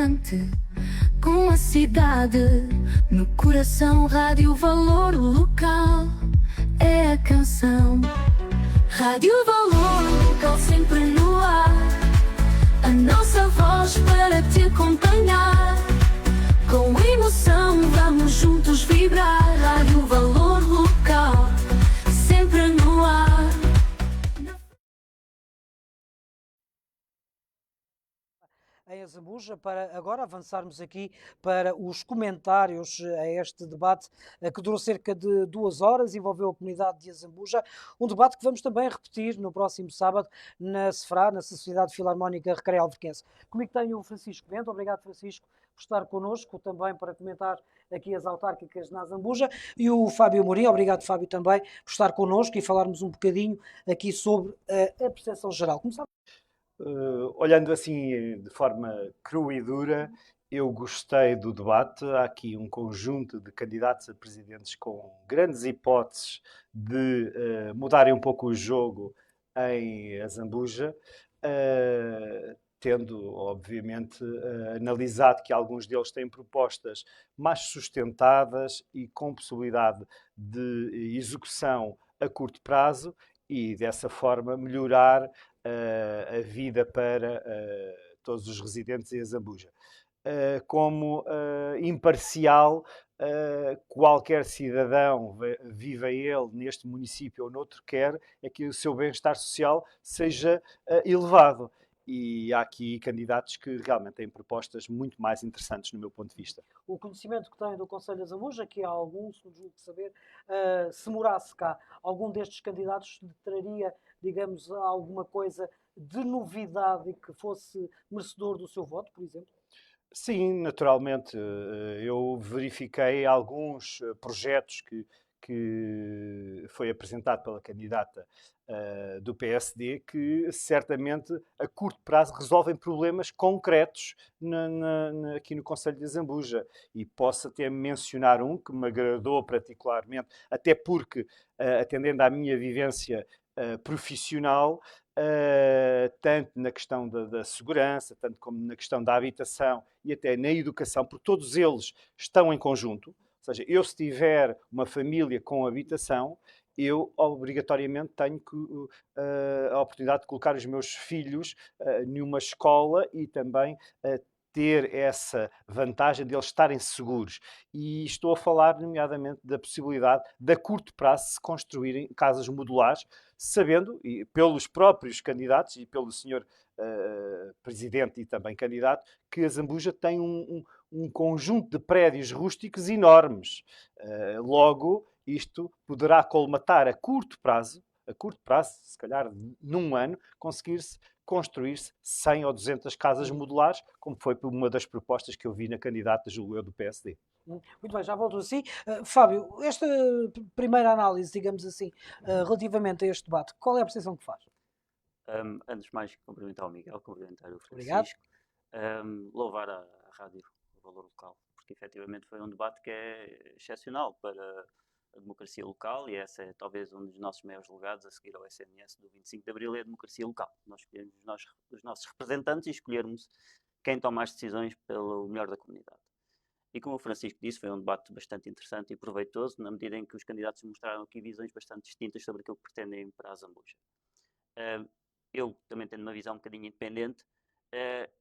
constante, com a cidade no coração. Rádio Valor Local é a canção. Rádio Valor Local sempre no ar, a nossa voz para te acompanhar. Com emoção vamos juntos vibrar. Rádio Valor Local sempre no ar. Em Azambuja, para agora avançarmos aqui para os comentários a este debate que durou cerca de 2 horas, envolveu a comunidade de Azambuja, um debate que vamos também repetir no próximo sábado na SFRA, na Sociedade Filarmónica Recreio Alverquense. Comigo tenho o Francisco Bento. Obrigado, Francisco, por estar connosco, também para comentar aqui as autárquicas na Azambuja, e o Fábio Amorim. Obrigado, Fábio, também por estar connosco e falarmos um bocadinho aqui sobre a percepção geral. Começamos. Olhando assim de forma crua e dura, eu gostei do debate. Há aqui um conjunto de candidatos a presidentes com grandes hipóteses de mudarem um pouco o jogo em Azambuja, tendo, obviamente, analisado que alguns deles têm propostas mais sustentadas e com possibilidade de execução a curto prazo e, dessa forma, melhorar a vida para todos os residentes em Azambuja. Como imparcial, qualquer cidadão, viva ele neste município ou noutro, quer é que o seu bem-estar social seja elevado. E há aqui candidatos que realmente têm propostas muito mais interessantes, no meu ponto de vista. O conhecimento que tem do Conselho de Azambuja, que há algum, se julgo de saber, se morasse cá, algum destes candidatos traria, digamos, alguma coisa de novidade e que fosse merecedor do seu voto, por exemplo? Sim, naturalmente. Eu verifiquei alguns projetos que foi apresentado pela candidata do PSD, que certamente a curto prazo resolvem problemas concretos aqui no Concelho de Azambuja. E posso até mencionar um que me agradou particularmente, até porque, atendendo à minha vivência profissional, tanto na questão da segurança, tanto como na questão da habitação e até na educação, porque todos eles estão em conjunto. Ou seja, eu, se tiver uma família com habitação, eu obrigatoriamente tenho a oportunidade de colocar os meus filhos numa escola e também ter essa vantagem de eles estarem seguros. E estou a falar, nomeadamente, da possibilidade de, a curto prazo, se construírem casas modulares, sabendo, e pelos próprios candidatos e pelo senhor presidente e também candidato, que a Zambuja tem um conjunto de prédios rústicos enormes. Logo, isto poderá colmatar a curto prazo, se calhar num ano, conseguir-se construir-se 100 ou 200 casas modulares, como foi uma das propostas que eu vi na candidata, julgo eu, do PSD. Muito bem, já volto assim. Fábio, esta primeira análise, digamos assim, relativamente a este debate, qual é a percepção que faz? Antes de mais, cumprimentar o Miguel, cumprimentar o Obrigado. Francisco, louvar a Rádio Valor Local, porque efetivamente foi um debate que é excepcional para a democracia local, e esse é talvez um dos nossos maiores legados a seguir ao SNS do 25 de Abril, é a democracia local. Nós escolhemos os nossos representantes e escolhermos quem toma as decisões pelo melhor da comunidade. E como o Francisco disse, foi um debate bastante interessante e proveitoso, na medida em que os candidatos mostraram aqui visões bastante distintas sobre aquilo que pretendem para a Zambuja. Eu também tenho uma visão um bocadinho independente.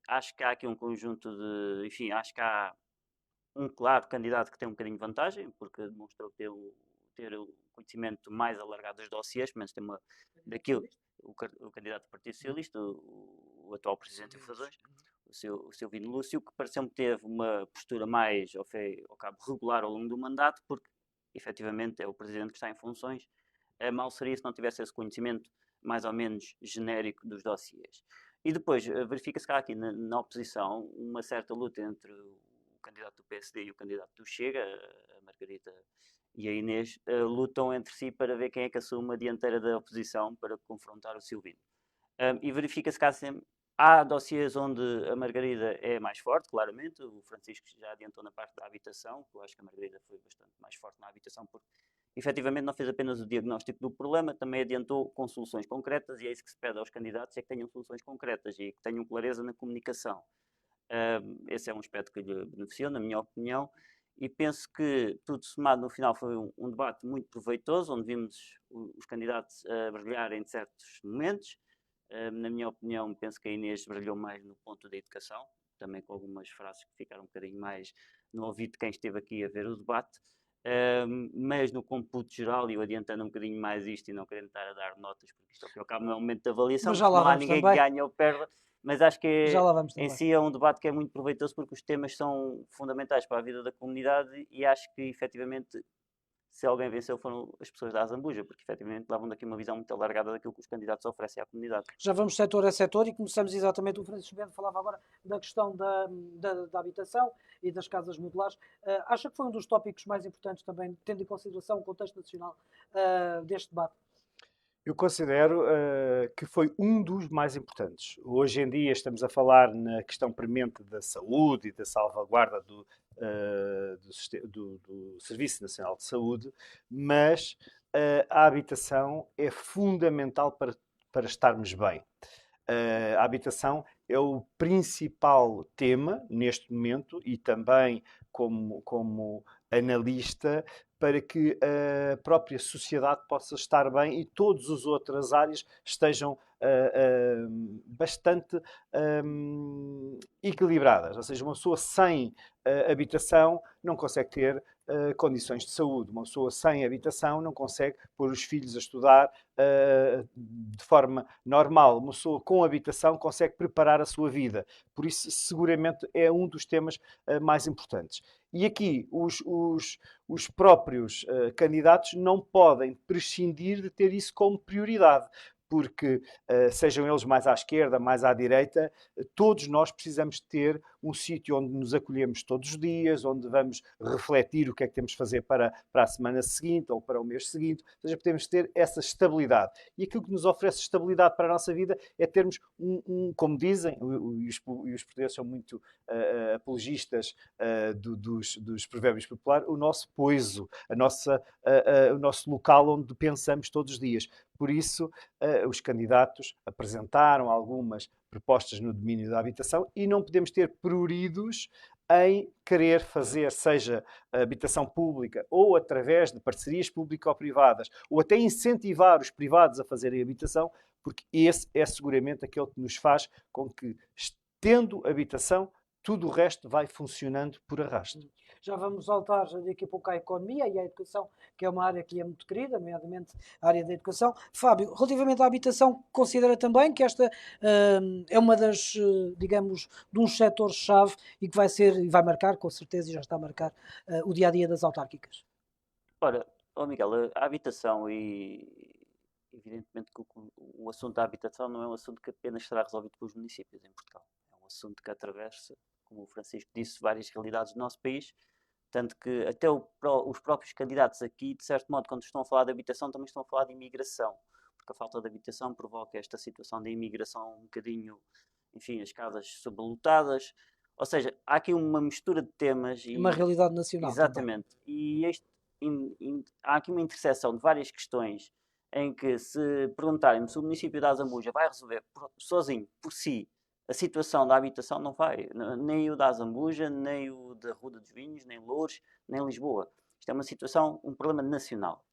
Acho que há aqui um conjunto de... Enfim, acho que há um claro candidato que tem um bocadinho de vantagem, porque demonstrou ter o conhecimento mais alargado dos dossiês, pelo menos tem daquilo, o candidato do Partido Socialista, o atual Presidente de Fusões, o Silvino Lúcio, que pareceu-me teve uma postura mais, ao cabo, regular ao longo do mandato, porque, efetivamente, é o Presidente que está em funções. Mal seria se não tivesse esse conhecimento mais ou menos genérico dos dossiês. E depois, verifica-se que há aqui na oposição uma certa luta entre o candidato do PSD e o candidato do Chega, a Margarida e a Inês, lutam entre si para ver quem é que assume a dianteira da oposição para confrontar o Silvino. E verifica-se que há dossiês onde a Margarida é mais forte, claramente. O Francisco já adiantou na parte da habitação, que eu acho que a Margarida foi bastante mais forte na habitação, porque efetivamente não fez apenas o diagnóstico do problema, também adiantou com soluções concretas, e é isso que se pede aos candidatos, é que tenham soluções concretas e que tenham clareza na comunicação. Esse é um aspecto que lhe beneficiou, na minha opinião, e penso que tudo somado no final foi um debate muito proveitoso, onde vimos os candidatos a brilhar em certos momentos. Na minha opinião, penso que a Inês brilhou mais no ponto da educação, também com algumas frases que ficaram um bocadinho mais no ouvido de quem esteve aqui a ver o debate. Mas no cômputo geral, e eu adiantando um bocadinho mais isto e não querendo estar a dar notas, porque isto ao fim e ao cabo não é um momento de avaliação, Mas já lá não há vamos ninguém também. que ganhe ou perda, mas acho que Já lá vamos em também. si é um debate que é muito proveitoso porque os temas são fundamentais para a vida da comunidade e acho que efetivamente se alguém venceu foram as pessoas da Azambuja, porque efetivamente levam daqui uma visão muito alargada daquilo que os candidatos oferecem à comunidade. Já vamos setor a setor e começamos exatamente, o Francisco Bento falava agora da questão da habitação e das casas modulares. Acha que foi um dos tópicos mais importantes também, tendo em consideração o contexto nacional deste debate? Eu considero que foi um dos mais importantes. Hoje em dia estamos a falar na questão premente da saúde e da salvaguarda do Serviço Nacional de Saúde, mas a habitação é fundamental para estarmos bem. A habitação é o principal tema neste momento e também como analista para que a própria sociedade possa estar bem e todas as outras áreas estejam bastante equilibradas. Ou seja, uma pessoa sem habitação não consegue ter condições de saúde. Uma pessoa sem habitação não consegue pôr os filhos a estudar de forma normal. Uma pessoa com habitação consegue preparar a sua vida. Por isso, seguramente, é um dos temas mais importantes. E aqui, os próprios candidatos não podem prescindir de ter isso como prioridade. Porque, sejam eles mais à esquerda, mais à direita, todos nós precisamos ter um sítio onde nos acolhemos todos os dias, onde vamos refletir o que é que temos de fazer para a semana seguinte ou para o mês seguinte. Ou seja, podemos ter essa estabilidade. E aquilo que nos oferece estabilidade para a nossa vida é termos como dizem, e os portugueses são muito apologistas dos provérbios populares, o nosso poiso, o nosso local onde pensamos todos os dias. Por isso, os candidatos apresentaram algumas propostas no domínio da habitação e não podemos ter pruridos em querer fazer, seja a habitação pública ou através de parcerias público-privadas, ou até incentivar os privados a fazerem habitação, porque esse é seguramente aquele que nos faz com que, tendo habitação, tudo o resto vai funcionando por arrasto. Já vamos saltar daqui a pouco à economia e à educação, que é uma área que lhe é muito querida, nomeadamente a área da educação. Fábio, relativamente à habitação, considera também que esta é uma das, digamos, de uns setores-chave e que vai ser, e vai marcar, com certeza, e já está a marcar, o dia-a-dia das autárquicas? Ora, Miguel, a habitação evidentemente que o assunto da habitação não é um assunto que apenas será resolvido pelos municípios em Portugal. É um assunto que atravessa, como o Francisco disse, várias realidades do nosso país, tanto que até os próprios candidatos aqui, de certo modo, quando estão a falar de habitação, também estão a falar de imigração, porque a falta de habitação provoca esta situação de imigração um bocadinho, enfim, as casas sobrelotadas, ou seja, há aqui uma mistura de temas. Uma realidade nacional. Exatamente. Também. E há aqui uma interseção de várias questões em que, se perguntarem se o município de Azambuja vai resolver sozinho, por si, a situação da habitação, não vai. Nem o da Azambuja, nem o da Ruda dos Vinhos, nem Loures, nem Lisboa. Isto é uma situação, um problema nacional.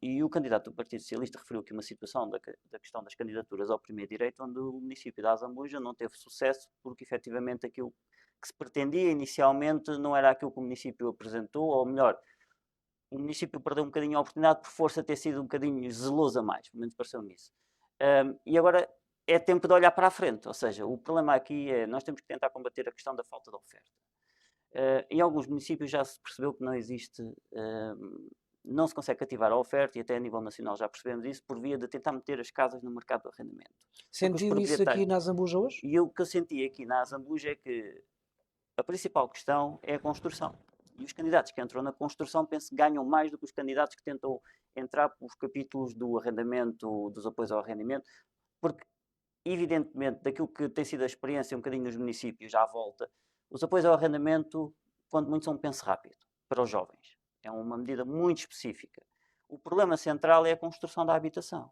E o candidato do Partido Socialista referiu aqui uma situação da questão das candidaturas ao primeiro direito, onde o município de Azambuja não teve sucesso, porque efetivamente aquilo que se pretendia inicialmente não era aquilo que o município apresentou, ou melhor, o município perdeu um bocadinho a oportunidade por força ter sido um bocadinho zeloso a mais, pelo menos pareceu-me isso. E agora é tempo de olhar para a frente, ou seja, o problema aqui é nós temos que tentar combater a questão da falta de oferta. Em alguns municípios já se percebeu que não existe, não se consegue cativar a oferta, e até a nível nacional já percebemos isso, por via de tentar meter as casas no mercado do arrendamento. Sentiu isso aqui na Azambuja hoje? E o que eu senti aqui na Azambuja é que a principal questão é a construção. E os candidatos que entram na construção, penso que ganham mais do que os candidatos que tentam entrar pelos capítulos do arrendamento, dos apoios ao arrendamento, porque, evidentemente, daquilo que tem sido a experiência um bocadinho nos municípios à volta, os apoios ao arrendamento, quando muito, são um penso rápido para os jovens. É uma medida muito específica. O problema central é a construção da habitação.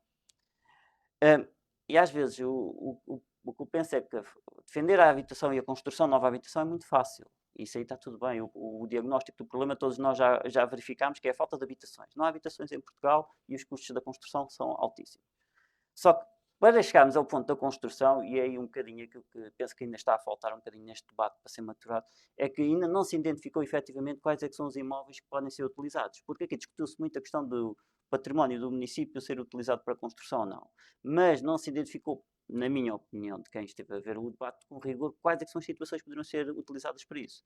E às vezes o que eu penso é que defender a habitação e a construção de nova habitação é muito fácil. Isso aí está tudo bem. O diagnóstico do problema todos nós já verificámos, que é a falta de habitações. Não há habitações em Portugal e os custos da construção são altíssimos. Só que para chegarmos ao ponto da construção, e é aí um bocadinho aquilo que penso que ainda está a faltar um bocadinho neste debate para ser maturado, é que ainda não se identificou efetivamente quais é que são os imóveis que podem ser utilizados. Porque aqui discutiu-se muito a questão do património do município ser utilizado para construção ou não. Mas não se identificou, na minha opinião, de quem esteve a ver o debate com rigor, quais é que são as situações que poderiam ser utilizadas para isso.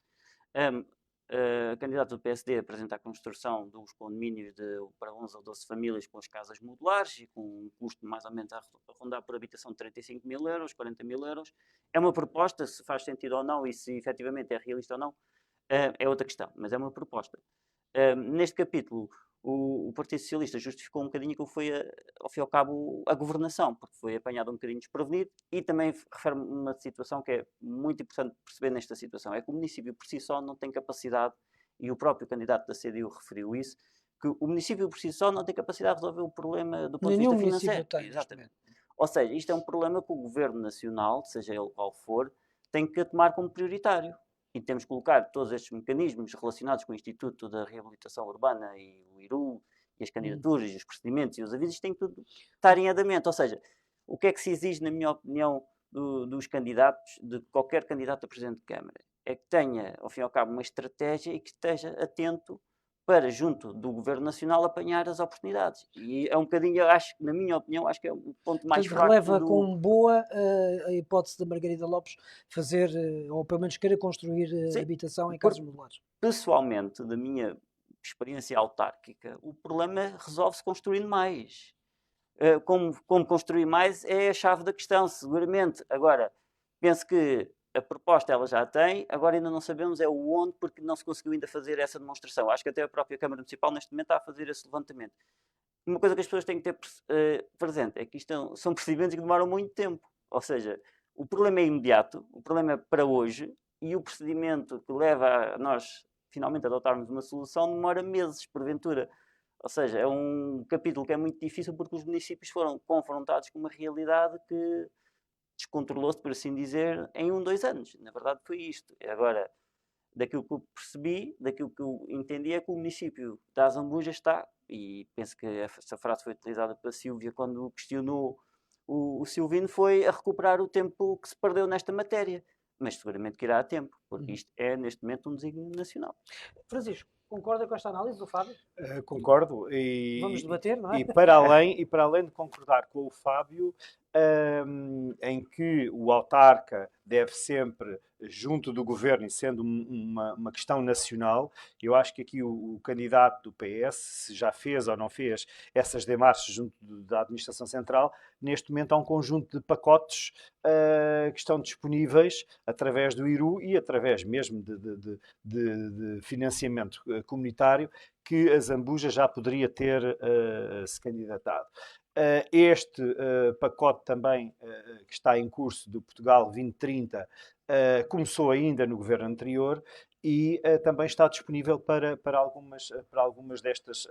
Candidato do PSD apresenta a construção dos condomínios para 11 ou 12 famílias com as casas modulares e com um custo mais ou menos a rondar por habitação de 35 mil euros, 40 mil euros. É uma proposta, se faz sentido ou não e se efetivamente é realista ou não, é outra questão, mas é uma proposta. Neste capítulo, o Partido Socialista justificou um bocadinho que foi, ao fim e ao cabo, a governação, porque foi apanhado um bocadinho desprevenido e também refere uma situação que é muito importante perceber nesta situação, é que o município por si só não tem capacidade, e o próprio candidato da CDU referiu isso, que o município por si só não tem capacidade de resolver o problema do ponto de vista financeiro. Tem, exatamente. Ou seja, isto é um problema que o Governo Nacional, seja ele qual for, tem que tomar como prioritário. E temos que colocar todos estes mecanismos relacionados com o Instituto da Reabilitação Urbana e o IRU, e as candidaturas, e os procedimentos e os avisos, têm que tudo estar em andamento. Ou seja, o que é que se exige, na minha opinião, dos candidatos, de qualquer candidato a Presidente de Câmara? É que tenha, ao fim e ao cabo, uma estratégia e que esteja atento para, junto do Governo Nacional, apanhar as oportunidades. E é um bocadinho, eu acho, na minha opinião, acho que é o ponto mais fraco. Releva com boa a hipótese da Margarida Lopes fazer, ou pelo menos querer construir habitação em casas modulares. Pessoalmente, da minha experiência autárquica, o problema resolve-se construindo mais. Como construir mais é a chave da questão, seguramente. Agora, penso que a proposta ela já tem, agora ainda não sabemos é o onde, porque não se conseguiu ainda fazer essa demonstração. Acho que até a própria Câmara Municipal neste momento está a fazer esse levantamento. Uma coisa que as pessoas têm que ter presente é que isto são procedimentos que demoram muito tempo. Ou seja, o problema é imediato, o problema é para hoje, e o procedimento que leva a nós finalmente adotarmos uma solução demora meses, porventura. Ou seja, é um capítulo que é muito difícil porque os municípios foram confrontados com uma realidade que descontrolou-se, por assim dizer, em 2 anos. Na verdade foi isto. Agora, daquilo que eu percebi, daquilo que eu entendi é que o município da Azambuja está, e penso que essa frase foi utilizada pela Sílvia quando questionou o Silvino, foi a recuperar o tempo que se perdeu nesta matéria. Mas seguramente que irá a tempo, porque isto é neste momento um desígnio nacional. Francisco, concorda com esta análise do Fábio? Concordo. Vamos debater, não é? E para além de concordar com o Fábio, em que o autarca deve sempre, junto do governo e sendo uma questão nacional, eu acho que aqui o candidato do PS, se já fez ou não fez essas demarches junto da administração central, neste momento há um conjunto de pacotes que estão disponíveis através do IRU e através mesmo de financiamento comunitário que a Zambuja já poderia ter se candidatado. Este pacote também que está em curso do Portugal 2030 começou ainda no governo anterior e também está disponível para algumas destas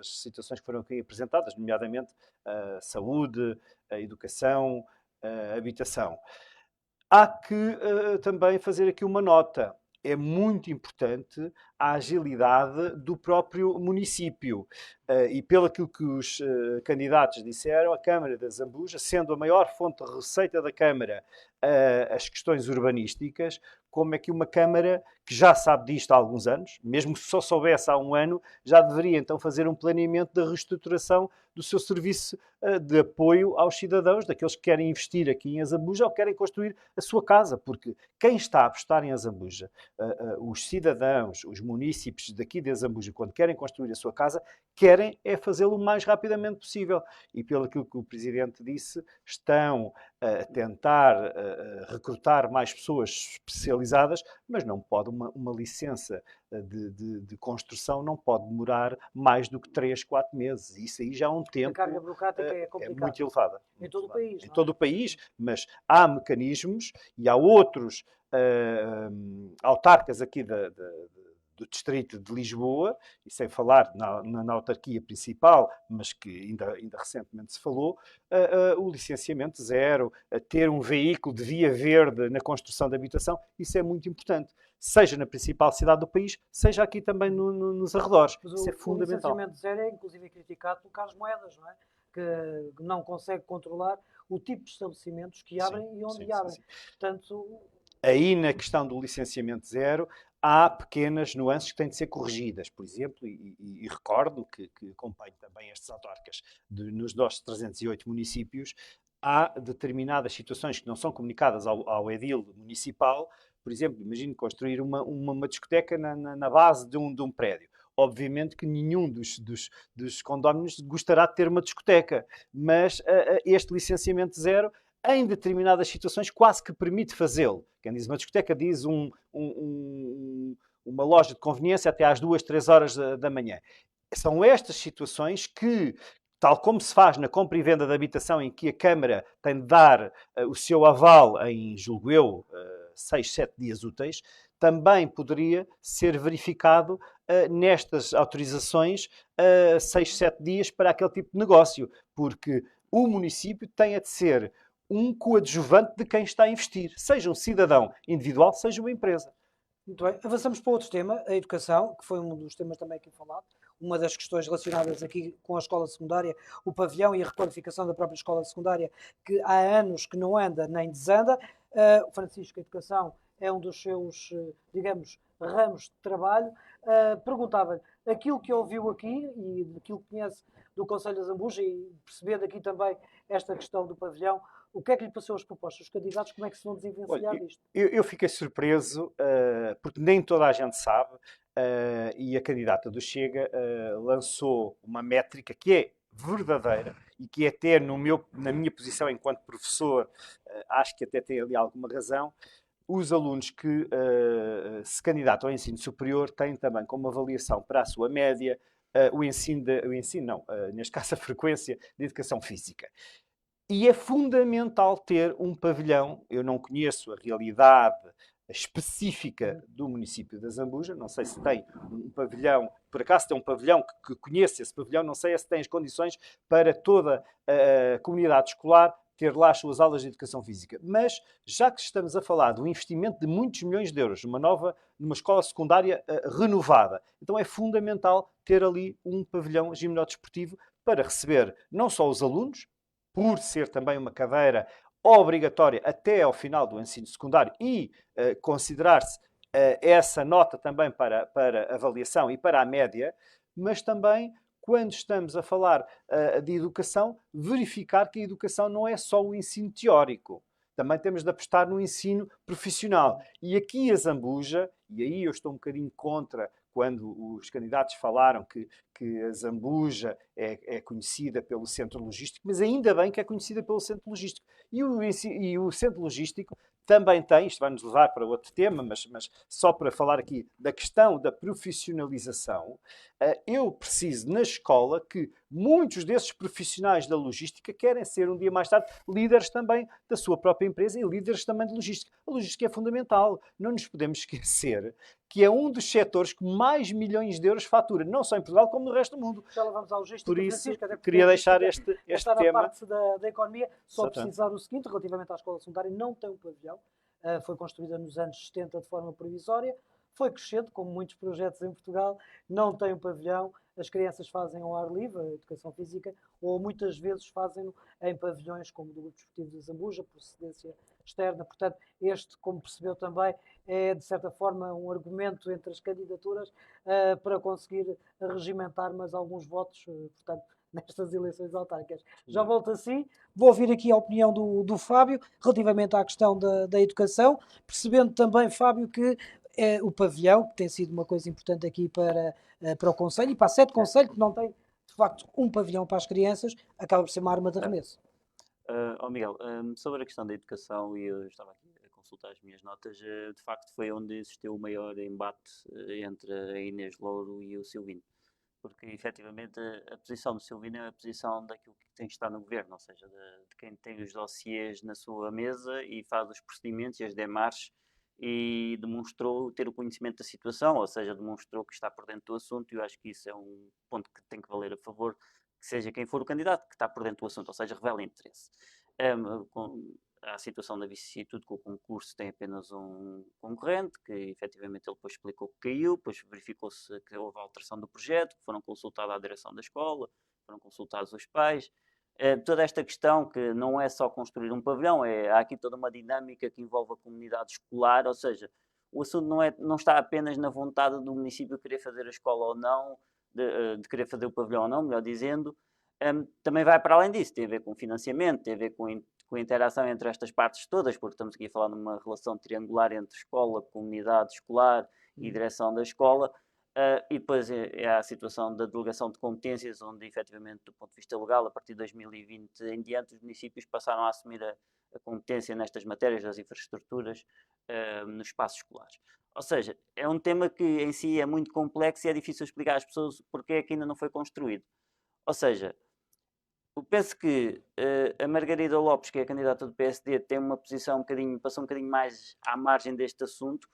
situações que foram aqui apresentadas, nomeadamente a saúde, a educação, a habitação. Há que também fazer aqui uma nota. É muito importante a agilidade do próprio município. E pelo aquilo que os candidatos disseram, a Câmara da Zambuja, sendo a maior fonte de receita da Câmara as questões urbanísticas, como é que uma Câmara que já sabe disto há alguns anos, mesmo que só soubesse há um ano, já deveria então fazer um planeamento da reestruturação do seu serviço de apoio aos cidadãos, daqueles que querem investir aqui em Azambuja ou querem construir a sua casa, porque quem está a apostar em Azambuja, os cidadãos, os munícipes daqui de Azambuja, quando querem construir a sua casa, querem é fazê-lo o mais rapidamente possível. E pelo que o Presidente disse, estão a tentar recrutar mais pessoas especializadas, mas não pode uma licença de construção não pode demorar mais do que 3, 4 meses. Isso aí já é um tempo. A carga burocrática é complicada. É muito elevada. Em todo o país. Em todo o país, mas há mecanismos e há outros autarcas aqui do distrito de Lisboa, e sem falar na autarquia principal, mas que ainda recentemente se falou, o licenciamento zero, ter um veículo de via verde na construção de habitação, isso é muito importante. Seja na principal cidade do país, seja aqui também nos arredores. Mas Isso é o fundamental. licenciamento zero é inclusive criticado pelo Carlos Moedas, não é? Que não consegue controlar o tipo de estabelecimentos que abrem e onde abrem. Portanto, aí na questão do licenciamento zero, há pequenas nuances que têm de ser corrigidas. Por exemplo, e recordo que acompanho também estas autárquicas nos nossos 308 municípios, há determinadas situações que não são comunicadas ao edil municipal. Por exemplo, imagine construir uma discoteca na base de um prédio. Obviamente que nenhum dos condóminos gostará de ter uma discoteca, mas este licenciamento zero, em determinadas situações, quase que permite fazê-lo. Quem diz uma discoteca diz uma loja de conveniência até às 2, 3 horas da manhã. São estas situações que, tal como se faz na compra e venda de habitação, em que a Câmara tem de dar o seu aval em, julgo eu, 6, 7 dias úteis, também poderia ser verificado nestas autorizações 6, 7 dias para aquele tipo de negócio, porque o município tem a de ser um coadjuvante de quem está a investir, seja um cidadão individual, seja uma empresa. muito bem. Avançamos para outro tema, a educação, que foi um dos temas também aqui falado. Uma das questões relacionadas aqui com a escola secundária, o pavilhão e a requalificação da própria escola secundária, que há anos que não anda nem desanda. O Francisco, a educação é um dos seus, digamos, ramos de trabalho. Perguntava-lhe, aquilo que ouviu aqui e daquilo que conhece do Conselho de Zambuja e percebendo aqui também esta questão do pavilhão, o que é que lhe passou as propostas? Os candidatos, como é que se vão desenvencilhar disto? Eu fiquei surpreso, porque nem toda a gente sabe, e a candidata do Chega lançou uma métrica que é verdadeira e que até na minha posição enquanto professor, acho que até tem ali alguma razão. Os alunos que se candidatam ao ensino superior têm também como avaliação para a sua média neste caso a frequência de educação física. E é fundamental ter um pavilhão. Eu não conheço a realidade específica do município de Zambuja, não sei se tem um pavilhão, por acaso tem um pavilhão que conheça esse pavilhão, não sei se tem as condições para toda a comunidade escolar ter lá as suas aulas de educação física. Mas, já que estamos a falar de um investimento de muitos milhões de euros numa escola secundária renovada, então é fundamental ter ali um pavilhão gimnodesportivo para receber não só os alunos, por ser também uma cadeira obrigatória até ao final do ensino secundário e considerar-se essa nota também para avaliação e para a média, mas também, quando estamos a falar de educação, verificar que a educação não é só o ensino teórico. Também temos de apostar no ensino profissional. E aqui a Zambuja, e aí eu estou um bocadinho contra quando os candidatos falaram que a Zambuja é conhecida pelo centro logístico, mas ainda bem que é conhecida pelo centro logístico. E o centro logístico também tem, isto vai-nos levar para outro tema, mas só para falar aqui da questão da profissionalização, eu preciso na escola que muitos desses profissionais da logística querem ser um dia mais tarde líderes também da sua própria empresa e líderes também de logística. A logística é fundamental. Não nos podemos esquecer que é um dos setores que mais milhões de euros fatura, não só em Portugal, como no resto do mundo. Já lá vamos à logística. Por isso, Francisco, queria deixar este está tema. na parte da economia, só precisar o seguinte, relativamente à escola secundária, não tem um pavilhão, foi construída nos anos 70 de forma provisória, foi crescendo, como muitos projetos em Portugal, não tem um pavilhão, as crianças fazem ao ar livre, a educação física, ou muitas vezes fazem-no em pavilhões como o do Grupo Desportivo de Zambuja, procedência externa. Portanto, este, como percebeu também, é de certa forma um argumento entre as candidaturas para conseguir regimentar mais alguns votos, portanto, nestas eleições autárquicas. Já volto assim, vou ouvir aqui a opinião do Fábio relativamente à questão da educação, percebendo também, Fábio, que o pavilhão, que tem sido uma coisa importante aqui para o Conselho e para a sede Conselho, que não tem, de facto, um pavilhão para as crianças, acaba por ser uma arma de arremesso. Miguel, sobre a questão da educação, e eu estava aqui a consultar as minhas notas, de facto foi onde existiu o maior embate entre a Inês Louro e o Silvino. Porque, efetivamente, a posição do Silvino é a posição daquilo que tem que estar no governo, ou seja, de quem tem os dossiês na sua mesa e faz os procedimentos e as demarches e demonstrou ter o conhecimento da situação, ou seja, demonstrou que está por dentro do assunto, e eu acho que isso é um ponto que tem que valer a favor, que seja quem for o candidato, que está por dentro do assunto, ou seja, revela interesse. A situação da vicissitude, que o concurso tem apenas um concorrente, que efetivamente ele depois explicou que caiu, depois verificou-se que houve alteração do projeto, que foram consultados a direção da escola, foram consultados os pais. Toda esta questão que não é só construir um pavilhão, há aqui toda uma dinâmica que envolve a comunidade escolar, ou seja, o assunto não está apenas na vontade do município querer fazer a escola ou não, de querer fazer o pavilhão ou não, melhor dizendo, também vai para além disso, tem a ver com financiamento, tem a ver com a interação entre estas partes todas, porque estamos aqui a falar de uma relação triangular entre escola, comunidade escolar e direção da escola. E depois é a situação da delegação de competências, onde efetivamente, do ponto de vista legal, a partir de 2020 em diante, os municípios passaram a assumir a competência nestas matérias das infraestruturas nos espaços escolares. Ou seja, é um tema que em si é muito complexo e é difícil explicar às pessoas porque é que ainda não foi construído. Ou seja, eu penso que a Margarida Lopes, que é a candidata do PSD, tem uma posição passou um bocadinho mais à margem deste assunto,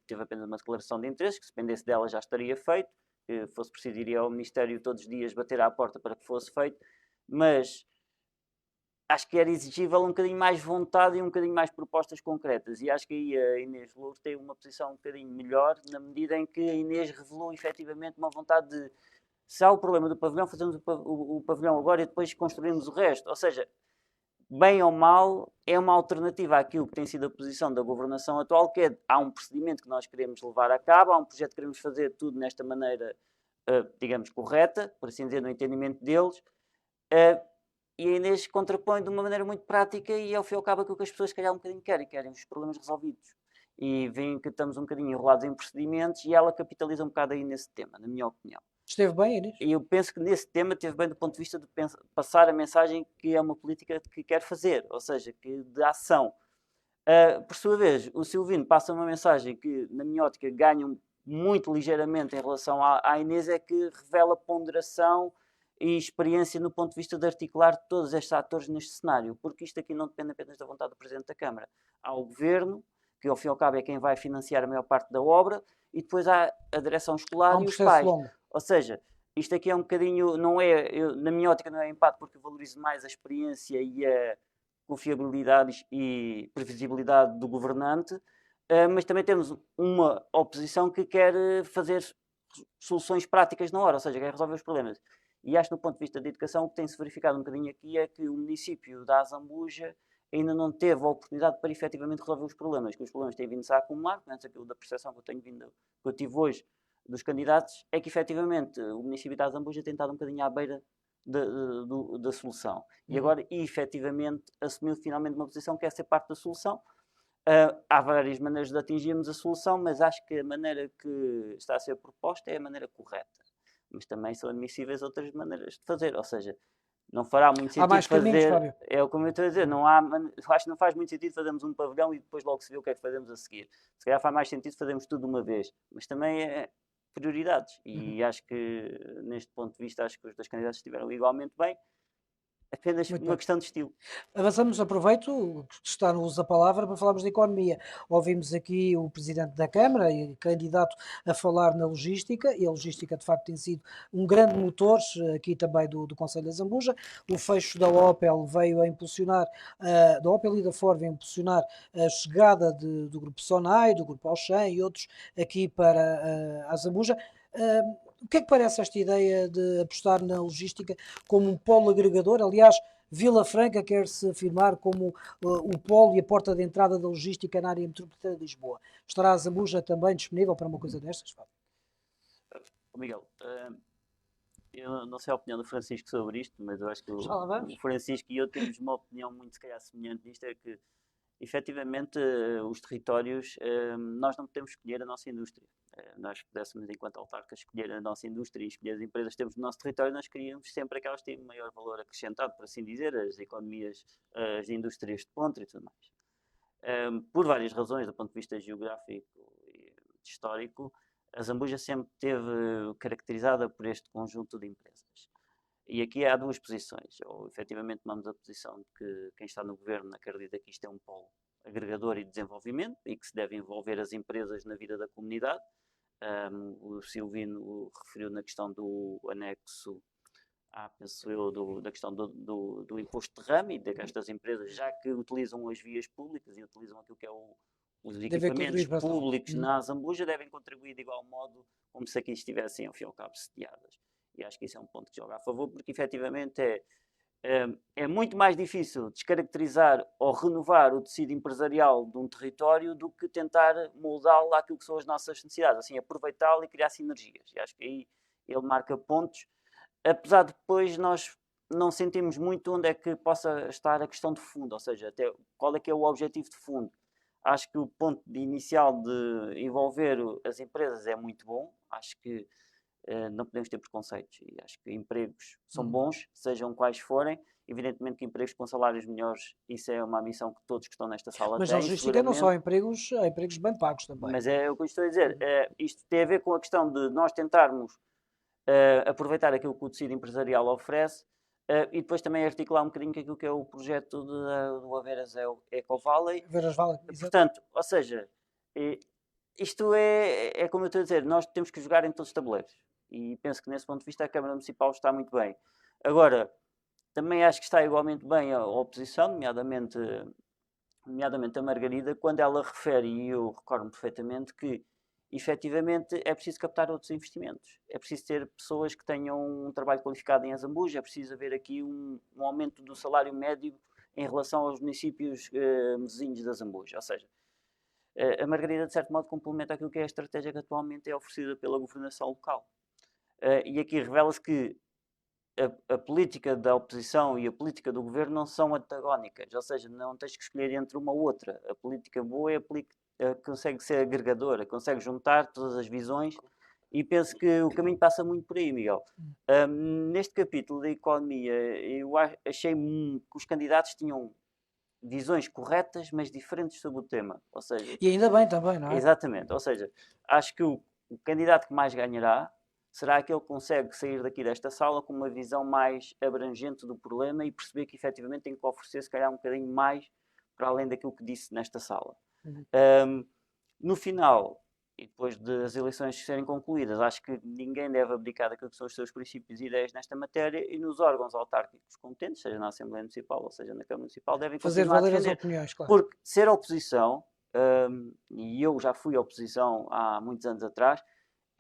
teve apenas uma declaração de interesse, que se dependesse dela já estaria feito, que fosse preciso ir ao Ministério todos os dias bater à porta para que fosse feito, mas acho que era exigível um bocadinho mais vontade e um bocadinho mais propostas concretas, e acho que aí a Inês Lourdes tem uma posição um bocadinho melhor, na medida em que a Inês revelou efetivamente uma vontade de, se há o problema do pavilhão, fazemos o pavilhão agora e depois construímos o resto. Ou seja, bem ou mal, é uma alternativa àquilo que tem sido a posição da governação atual, que é, há um procedimento que nós queremos levar a cabo, há um projeto que queremos fazer tudo nesta maneira, digamos, correta, por assim dizer, no entendimento deles, e a Inês contrapõe de uma maneira muito prática e ao fim e ao cabo aquilo que as pessoas, se calhar, um bocadinho querem os problemas resolvidos. E veem que estamos um bocadinho enrolados em procedimentos e ela capitaliza um bocado aí nesse tema, na minha opinião. Esteve bem, Inês? E eu penso que nesse tema teve bem do ponto de vista de passar a mensagem que é uma política que quer fazer, ou seja, que de ação. Por sua vez, o Silvino passa uma mensagem que, na minha ótica, ganha muito ligeiramente em relação à Inês, é que revela ponderação e experiência no ponto de vista de articular todos estes atores neste cenário, porque isto aqui não depende apenas da vontade do Presidente da Câmara. Há o Governo, que ao fim e ao cabo é quem vai financiar a maior parte da obra, e depois há a direção escolar e os pais. Longo. Ou seja, isto aqui é um bocadinho, não é, na minha ótica não é empate, porque eu valorizo mais a experiência e a confiabilidade e previsibilidade do governante, mas também temos uma oposição que quer fazer soluções práticas na hora, ou seja, quer resolver os problemas. E acho que, do ponto de vista da educação, o que tem-se verificado um bocadinho aqui é que o município da Azambuja ainda não teve a oportunidade para efetivamente resolver os problemas, que os problemas têm vindo-se a acumular, antes aquilo da percepção que eu tive hoje dos candidatos, é que efetivamente o município da Azambuja tem estado um bocadinho à beira da solução. E agora, efetivamente, assumiu finalmente uma posição que é ser parte da solução. Há várias maneiras de atingirmos a solução, mas acho que a maneira que está a ser proposta é a maneira correta. Mas também são admissíveis outras maneiras de fazer, ou seja, não fará muito sentido mais caminhos, fazer, Fábio. é como eu estou a dizer, acho que não faz muito sentido fazermos um pavilhão e depois logo se vê o que é que fazemos a seguir. Se calhar faz mais sentido fazermos tudo de uma vez, mas também é prioridades, e acho que neste ponto de vista, acho que os dois candidatos estiveram igualmente bem, apenas Muito uma bem. questão de estilo. Avançamos, aproveito que está no uso da palavra para falarmos de economia. Ouvimos aqui o Presidente da Câmara e candidato a falar na logística, e a logística de facto tem sido um grande motor aqui também do Conselho de Zambuja. O fecho da Opel veio a impulsionar, da Opel e da Ford veio a impulsionar a chegada do Grupo Sonai, do Grupo Auchan e outros aqui para a Zambuja. O que é que parece esta ideia de apostar na logística como um polo agregador? Aliás, Vila Franca quer-se afirmar como o polo e a porta de entrada da logística na área metropolitana de Lisboa. Estará a Zambuja também disponível para uma coisa destas? Miguel, eu não sei a opinião do Francisco sobre isto, mas eu acho que o Francisco e eu temos uma opinião muito, se calhar, semelhante nisto, é que efetivamente os territórios, nós não podemos escolher a nossa indústria. Nós pudéssemos, enquanto autarcas, escolher a nossa indústria e escolher as empresas que temos no nosso território, nós queríamos sempre aquelas que têm maior valor acrescentado, por assim dizer, as economias, as indústrias de ponta e tudo mais. Por várias razões, do ponto de vista geográfico e histórico, a Zambuja sempre esteve caracterizada por este conjunto de empresas. E aqui há duas posições. Ou efetivamente tomamos a posição de que quem está no governo acredita que isto é um polo agregador e desenvolvimento e que se deve envolver as empresas na vida da comunidade. O Silvino referiu na questão do anexo penso eu, da questão do imposto de derrame e de que estas empresas, já que utilizam as vias públicas e utilizam aquilo que é os equipamentos públicos na Zambuja, devem contribuir de igual modo como se aqui estivessem, ao fim e ao cabo, sediadas. E acho que isso é um ponto que joga a favor, porque efetivamente é muito mais difícil descaracterizar ou renovar o tecido empresarial de um território do que tentar moldá-lo àquilo que são as nossas necessidades, assim, aproveitá-lo e criar sinergias. E acho que aí ele marca pontos, apesar de depois nós não sentimos muito onde é que possa estar a questão de fundo, ou seja, até qual é que é o objetivo de fundo. Acho que o ponto inicial de envolver as empresas é muito bom, acho que não podemos ter preconceitos e acho que empregos são bons, sejam quais forem. Evidentemente que empregos com salários melhores, isso é uma missão que todos que estão nesta sala têm. Mas a logística não só empregos, há empregos bem pagos também. Mas é o que eu estou a dizer. Isto tem a ver com a questão de nós tentarmos aproveitar aquilo que o tecido empresarial oferece e depois também articular um bocadinho com aquilo que é o projeto do Aveiras Eco Valley. Aveiras Valley, portanto, ou seja, isto é como eu estou a dizer, nós temos que jogar em todos os tabuleiros. E penso que nesse ponto de vista a Câmara Municipal está muito bem. Agora, também acho que está igualmente bem a oposição, nomeadamente a Margarida, quando ela refere, e eu recordo perfeitamente, que efetivamente é preciso captar outros investimentos. É preciso ter pessoas que tenham um trabalho qualificado em Azambuja, é preciso haver aqui um aumento do salário médio em relação aos municípios vizinhos de Azambuja. Ou seja, a Margarida, de certo modo, complementa aquilo que é a estratégia que atualmente é oferecida pela governação local. E aqui revela-se que a política da oposição e a política do governo não são antagónicas, ou seja, não tens que escolher entre uma ou outra. A política boa é a política que consegue ser agregadora, consegue juntar todas as visões e penso que o caminho passa muito por aí, Miguel. Neste capítulo da economia, eu achei que os candidatos tinham visões corretas, mas diferentes sobre o tema. Ou seja, e ainda bem também, não é? Exatamente. Ou seja, acho que o candidato que mais ganhará será aquele que consegue sair daqui desta sala com uma visão mais abrangente do problema e perceber que efetivamente tem que oferecer, se calhar, um bocadinho mais para além daquilo que disse nesta sala. No final, e depois das eleições serem concluídas, acho que ninguém deve abdicar daquilo que são os seus princípios e ideias nesta matéria e nos órgãos autárquicos competentes, seja na Assembleia Municipal ou seja na Câmara Municipal, devem fazer valer as opiniões, claro. Porque ser oposição, e eu já fui oposição há muitos anos atrás,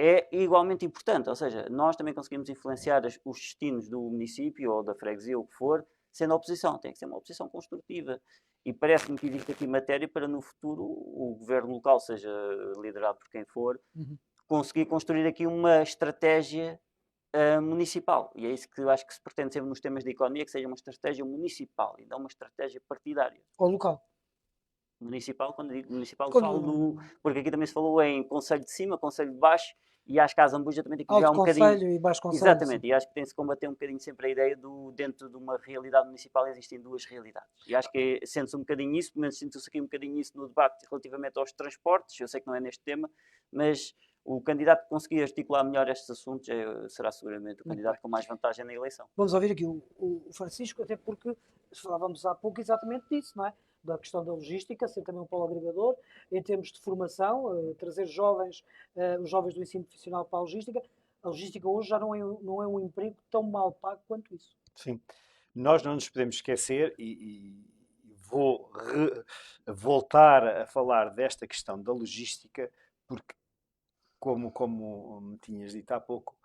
é igualmente importante, ou seja, nós também conseguimos influenciar os destinos do município ou da freguesia, ou o que for, sendo oposição. Tem que ser uma oposição construtiva. E parece-me que existe aqui matéria para, no futuro, o governo local, seja liderado por quem for, conseguir construir aqui uma estratégia municipal. E é isso que eu acho que se pretende sempre nos temas de economia, que seja uma estratégia municipal e não uma estratégia partidária. Ou local. Municipal, quando digo municipal, falo porque aqui também se falou em Conselho de Cima, Conselho de Baixo, e acho que a Zambuja também tem que jogar um bocadinho. Conselho e Baixo Conselho. Exatamente, e acho que tem-se combater um bocadinho sempre a ideia dentro de uma realidade municipal existem duas realidades. E acho que sente-se um bocadinho isso, pelo menos sente-se aqui um bocadinho isso no debate relativamente aos transportes, eu sei que não é neste tema, mas o candidato que conseguir articular melhor estes assuntos será seguramente o candidato com mais vantagem na eleição. Vamos ouvir aqui o Francisco, até porque falávamos há pouco exatamente disso, não é? Da questão da logística, ser também um polo agregador, em termos de formação, trazer os jovens do ensino profissional para a logística. A logística hoje já não é um emprego tão mal pago quanto isso. Sim. Nós não nos podemos esquecer, e vou voltar a falar desta questão da logística, porque, como me tinhas dito há pouco,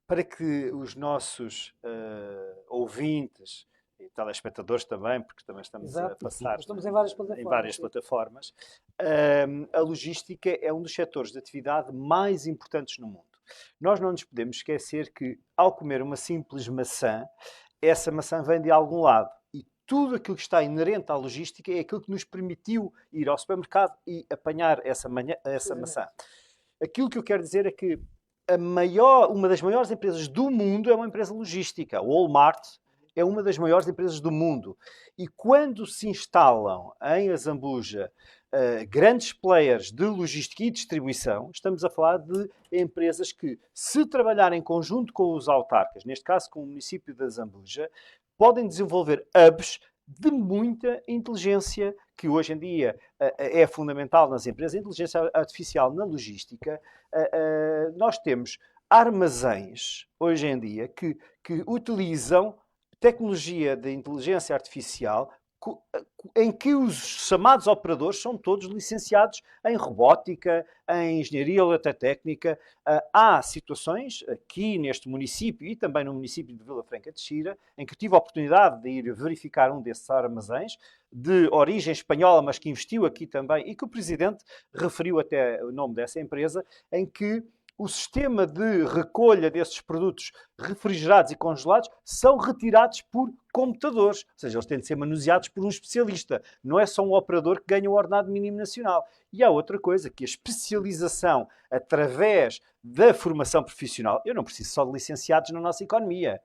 para que os nossos ouvintes e telespectadores também, porque também estamos a passar estamos em várias plataformas, a logística é um dos setores de atividade mais importantes no mundo. Nós não nos podemos esquecer que, ao comer uma simples maçã, essa maçã vem de algum lado. E tudo aquilo que está inerente à logística é aquilo que nos permitiu ir ao supermercado e apanhar essa maçã. Aquilo que eu quero dizer é que uma das maiores empresas do mundo é uma empresa logística. O Walmart é uma das maiores empresas do mundo. E quando se instalam em Azambuja grandes players de logística e distribuição, estamos a falar de empresas que, se trabalharem em conjunto com os autarcas, neste caso com o município de Azambuja, podem desenvolver hubs de muita inteligência, que hoje em dia é fundamental nas empresas, a inteligência artificial na logística. Nós temos armazéns, hoje em dia, que utilizam tecnologia de inteligência artificial em que os chamados operadores são todos licenciados em robótica, em engenharia eletrotécnica. Há situações aqui neste município e também no município de Vila Franca de Xira, em que tive a oportunidade de ir verificar um desses armazéns, de origem espanhola, mas que investiu aqui também, e que o Presidente referiu até o nome dessa empresa, em que o sistema de recolha desses produtos refrigerados e congelados são retirados por computadores. Ou seja, eles têm de ser manuseados por um especialista. Não é só um operador que ganha o ordenado mínimo nacional. E há outra coisa, que a especialização através da formação profissional. Eu não preciso só de licenciados na nossa economia.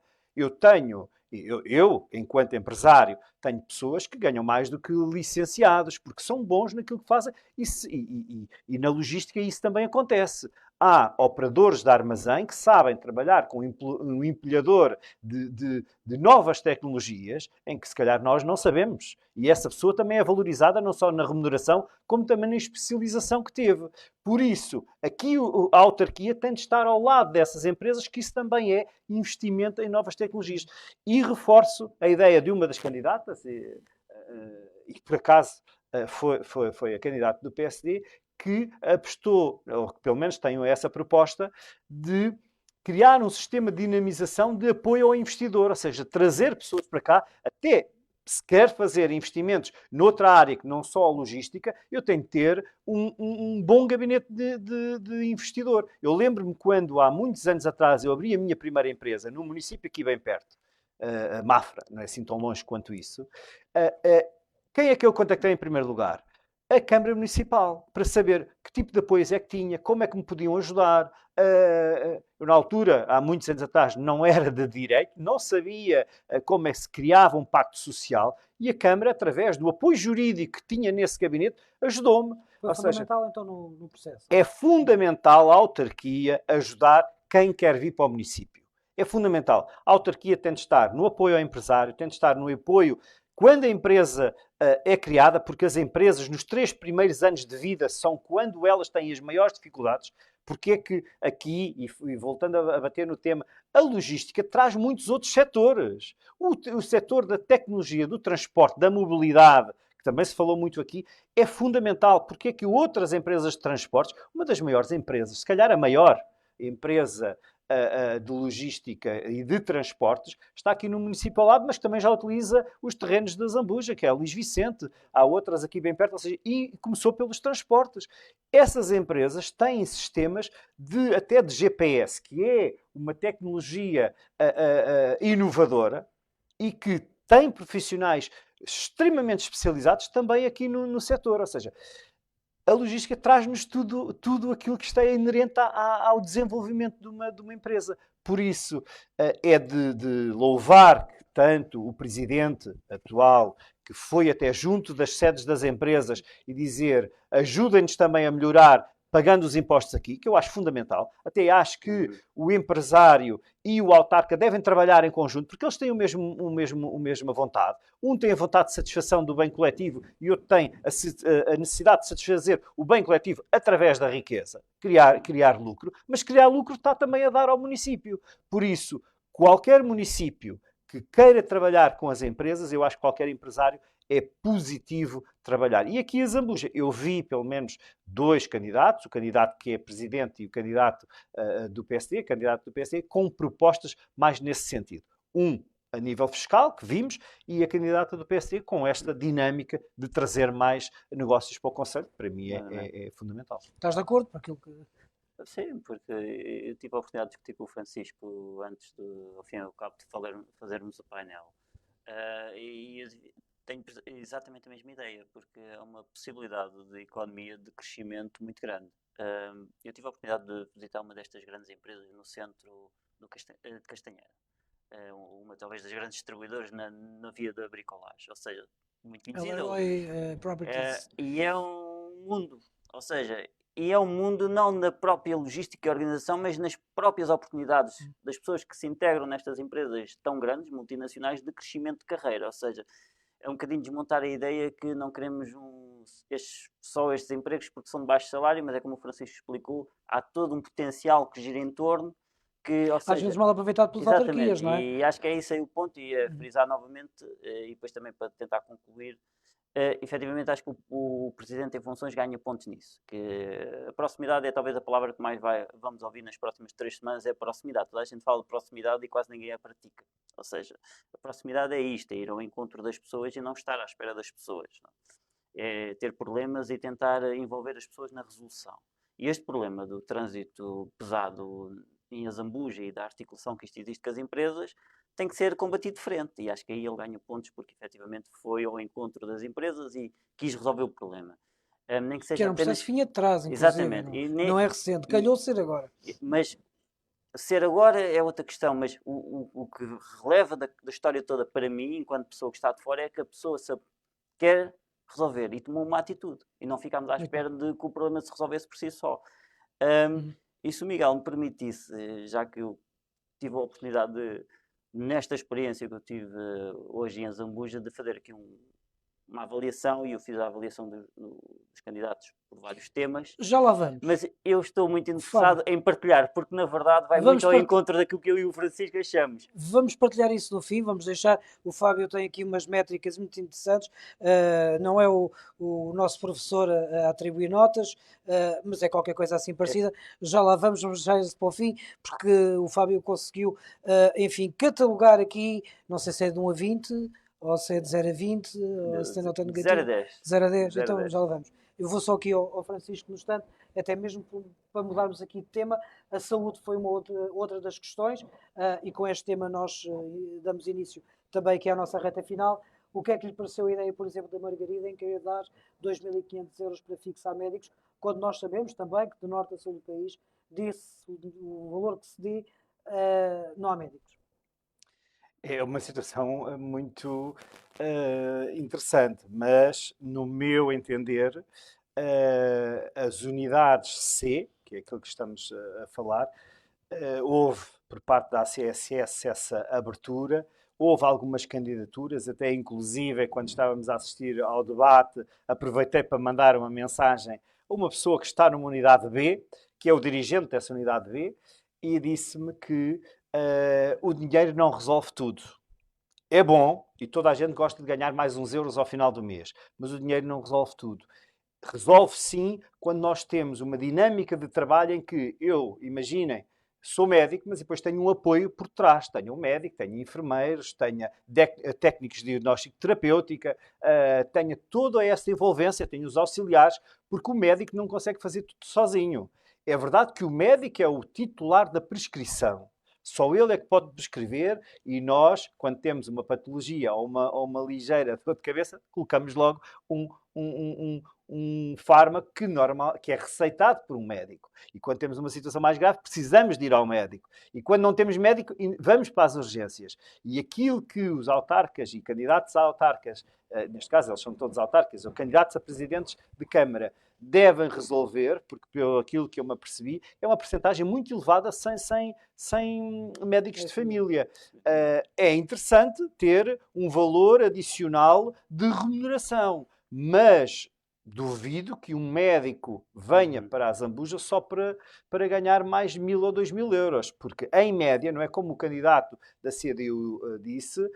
Eu, enquanto empresário, tenho pessoas que ganham mais do que licenciados, porque são bons naquilo que fazem. E na logística isso também acontece. Há operadores de armazém que sabem trabalhar com um empilhador de novas tecnologias em que se calhar nós não sabemos. E essa pessoa também é valorizada não só na remuneração, como também na especialização que teve. Por isso, aqui a autarquia tem de estar ao lado dessas empresas, que isso também é investimento em novas tecnologias. E reforço a ideia de uma das candidatas, e por acaso foi a candidata do PSD, que apostou, ou que pelo menos tenham essa proposta, de criar um sistema de dinamização de apoio ao investidor, ou seja, trazer pessoas para cá, até se quer fazer investimentos noutra área que não só a logística, eu tenho de ter um bom gabinete de investidor. Eu lembro-me quando, há muitos anos atrás, eu abri a minha primeira empresa num município aqui bem perto, Mafra, não é assim tão longe quanto isso. Quem é que eu contactei em primeiro lugar? A Câmara Municipal, para saber que tipo de apoios é que tinha, como é que me podiam ajudar. Eu, na altura, há muitos anos atrás, não era de direito, não sabia como é que se criava um pacto social, e a Câmara, através do apoio jurídico que tinha nesse gabinete, ajudou-me. Foi fundamental, então, no processo. É fundamental a autarquia ajudar quem quer vir para o município. É fundamental. A autarquia tem de estar no apoio ao empresário, tem de estar no apoio quando a empresa é criada, porque as empresas nos 3 primeiros anos de vida são quando elas têm as maiores dificuldades. Porque é que aqui, e voltando a bater no tema, a logística traz muitos outros setores. O setor da tecnologia, do transporte, da mobilidade, que também se falou muito aqui, é fundamental. Porque é que outras empresas de transportes, uma das maiores empresas, se calhar a maior empresa de logística e de transportes, está aqui no município ao lado, mas também já utiliza os terrenos da Zambuja, que é a Luís Vicente. Há outras aqui bem perto, ou seja, e começou pelos transportes. Essas empresas têm sistemas até de GPS, que é uma tecnologia inovadora e que tem profissionais extremamente especializados também aqui no setor. Ou seja, a logística traz-nos tudo aquilo que está inerente ao desenvolvimento de uma empresa. Por isso, é de louvar que tanto o presidente atual, que foi até junto das sedes das empresas, e dizer, ajudem-nos também a melhorar pagando os impostos aqui, que eu acho fundamental. Até acho que o empresário e o autarca devem trabalhar em conjunto, porque eles têm a mesma vontade. Um tem a vontade de satisfação do bem coletivo e outro tem a necessidade de satisfazer o bem coletivo através da riqueza, criar lucro, mas criar lucro está também a dar ao município. Por isso, qualquer município que queira trabalhar com as empresas, eu acho que qualquer empresário é positivo trabalhar. E aqui a Zambuja, eu vi pelo menos 2 candidatos, o candidato que é presidente e o candidato do PSD, com propostas mais nesse sentido. Um a nível fiscal, que vimos, e a candidata do PSD com esta dinâmica de trazer mais negócios para o Conselho, que para mim é fundamental. Estás de acordo com aquilo que... Sim, porque eu tive a oportunidade de discutir com o Francisco antes, ao fim e ao cabo, de fazermos o painel. E tenho exatamente a mesma ideia, porque é uma possibilidade de economia de crescimento muito grande. Eu tive a oportunidade de visitar uma destas grandes empresas no centro de Castanheira. Uma talvez das grandes distribuidoras na via da bricolagem, ou seja, muito conhecida. Properties. E é um mundo, ou seja, e é um mundo não na própria logística e organização, mas nas próprias oportunidades das pessoas que se integram nestas empresas tão grandes, multinacionais, de crescimento de carreira. Ou seja, é um bocadinho desmontar a ideia que não queremos só estes empregos porque são de baixo salário, mas é como o Francisco explicou, há todo um potencial que gira em torno, que, ou Às seja, vezes mal aproveitado pelas autarquias, exatamente, não é? e acho que é isso aí o ponto, e a frisar novamente, e depois também para tentar concluir, efetivamente acho que o Presidente em funções ganha pontos nisso, que a proximidade é talvez a palavra que mais vamos ouvir nas próximas 3 semanas, é a proximidade. Toda a gente fala de proximidade e quase ninguém a pratica. Ou seja, a proximidade é isto, é ir ao encontro das pessoas e não estar à espera das pessoas. Não? É ter problemas e tentar envolver as pessoas na resolução. E este problema do trânsito pesado em Azambuja e da articulação que isto existe com as empresas tem que ser combatido de frente, e acho que aí ele ganha pontos porque efetivamente foi ao encontro das empresas e quis resolver o problema. Nem que Que seja era um apenas... processo que vinha de trás, inclusive. Exatamente. Não é recente, calhou ser agora. Mas ser agora é outra questão, mas o que releva da história toda para mim, enquanto pessoa que está de fora, é que a pessoa quer resolver e tomou uma atitude e não ficámos à espera de que o problema se resolvesse por si só. E se o Miguel me permitisse, já que eu tive a oportunidade de, nesta experiência que eu tive hoje em Azambuja, de fazer aqui uma avaliação, e eu fiz a avaliação dos candidatos por vários temas. Já lá vamos. Mas eu estou muito interessado em partilhar, porque na verdade vai muito ao encontro daquilo que eu e o Francisco achamos. Vamos partilhar isso no fim, vamos deixar, o Fábio tem aqui umas métricas muito interessantes, não é o nosso professor a atribuir notas, mas é qualquer coisa assim parecida. Já lá vamos deixar isso para o fim, porque o Fábio conseguiu, enfim, catalogar aqui, não sei se é de 1 a 20, ou se é de 0 a 20, ou se tem nota negativa. 0 a 10. 0 a 10, 0 a então 10. já lá vamos. Eu vou só aqui ao Francisco no instante, até mesmo para mudarmos aqui de tema. A saúde foi uma outra das questões, e com este tema nós damos início também aqui à nossa reta final. O que é que lhe pareceu a ideia, por exemplo, da Margarida em querer dar 2.500 euros para fixar médicos, quando nós sabemos também que de norte a sul do país, o valor que se dê, não há médicos? É uma situação muito interessante, mas, no meu entender, as unidades C, que é aquilo que estamos a falar, houve, por parte da ACSS, essa abertura, houve algumas candidaturas, até inclusive, quando estávamos a assistir ao debate, aproveitei para mandar uma mensagem a uma pessoa que está numa unidade B, que é o dirigente dessa unidade B, e disse-me que o dinheiro não resolve tudo. É bom, e toda a gente gosta de ganhar mais uns euros ao final do mês, mas o dinheiro não resolve tudo. Resolve sim quando nós temos uma dinâmica de trabalho em que eu, imaginem, sou médico, mas depois tenho um apoio por trás. Tenho um médico, tenho enfermeiros, tenho técnicos de diagnóstico terapêutica, tenho toda essa envolvência, tenho os auxiliares, porque o médico não consegue fazer tudo sozinho. É verdade que o médico é o titular da prescrição. Só ele é que pode prescrever, e nós, quando temos uma patologia ou uma ligeira dor de cabeça, colocamos logo um fármaco que é receitado por um médico. E quando temos uma situação mais grave, precisamos de ir ao médico. E quando não temos médico, vamos para as urgências. E aquilo que os autarcas e candidatos a autarcas, neste caso eles são todos autarcas, ou candidatos a presidentes de Câmara, devem resolver, porque pelo aquilo que eu me apercebi, é uma percentagem muito elevada sem médicos de família. É interessante ter um valor adicional de remuneração, mas duvido que um médico venha para a Azambuja só para ganhar mais 1.000 ou 2.000 euros, porque em média, não é como o candidato da CDU disse,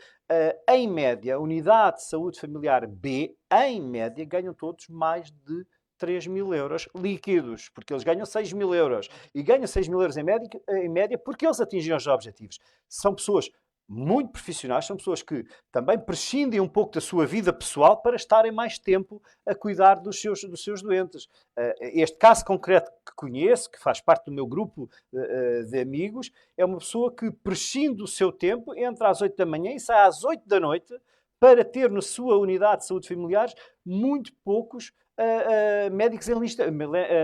em média, a unidade de saúde familiar B, em média, ganham todos mais de 3.000 euros líquidos, porque eles ganham 6.000 euros. E ganham 6.000 euros em média porque eles atingem os objetivos. São pessoas muito profissionais, são pessoas que também prescindem um pouco da sua vida pessoal para estarem mais tempo a cuidar dos seus doentes. Este caso concreto que conheço, que faz parte do meu grupo de amigos, é uma pessoa que prescinde do seu tempo, entra às 8 da manhã e sai às 8 da noite para ter na sua unidade de saúde familiares muito poucos médicos em lista,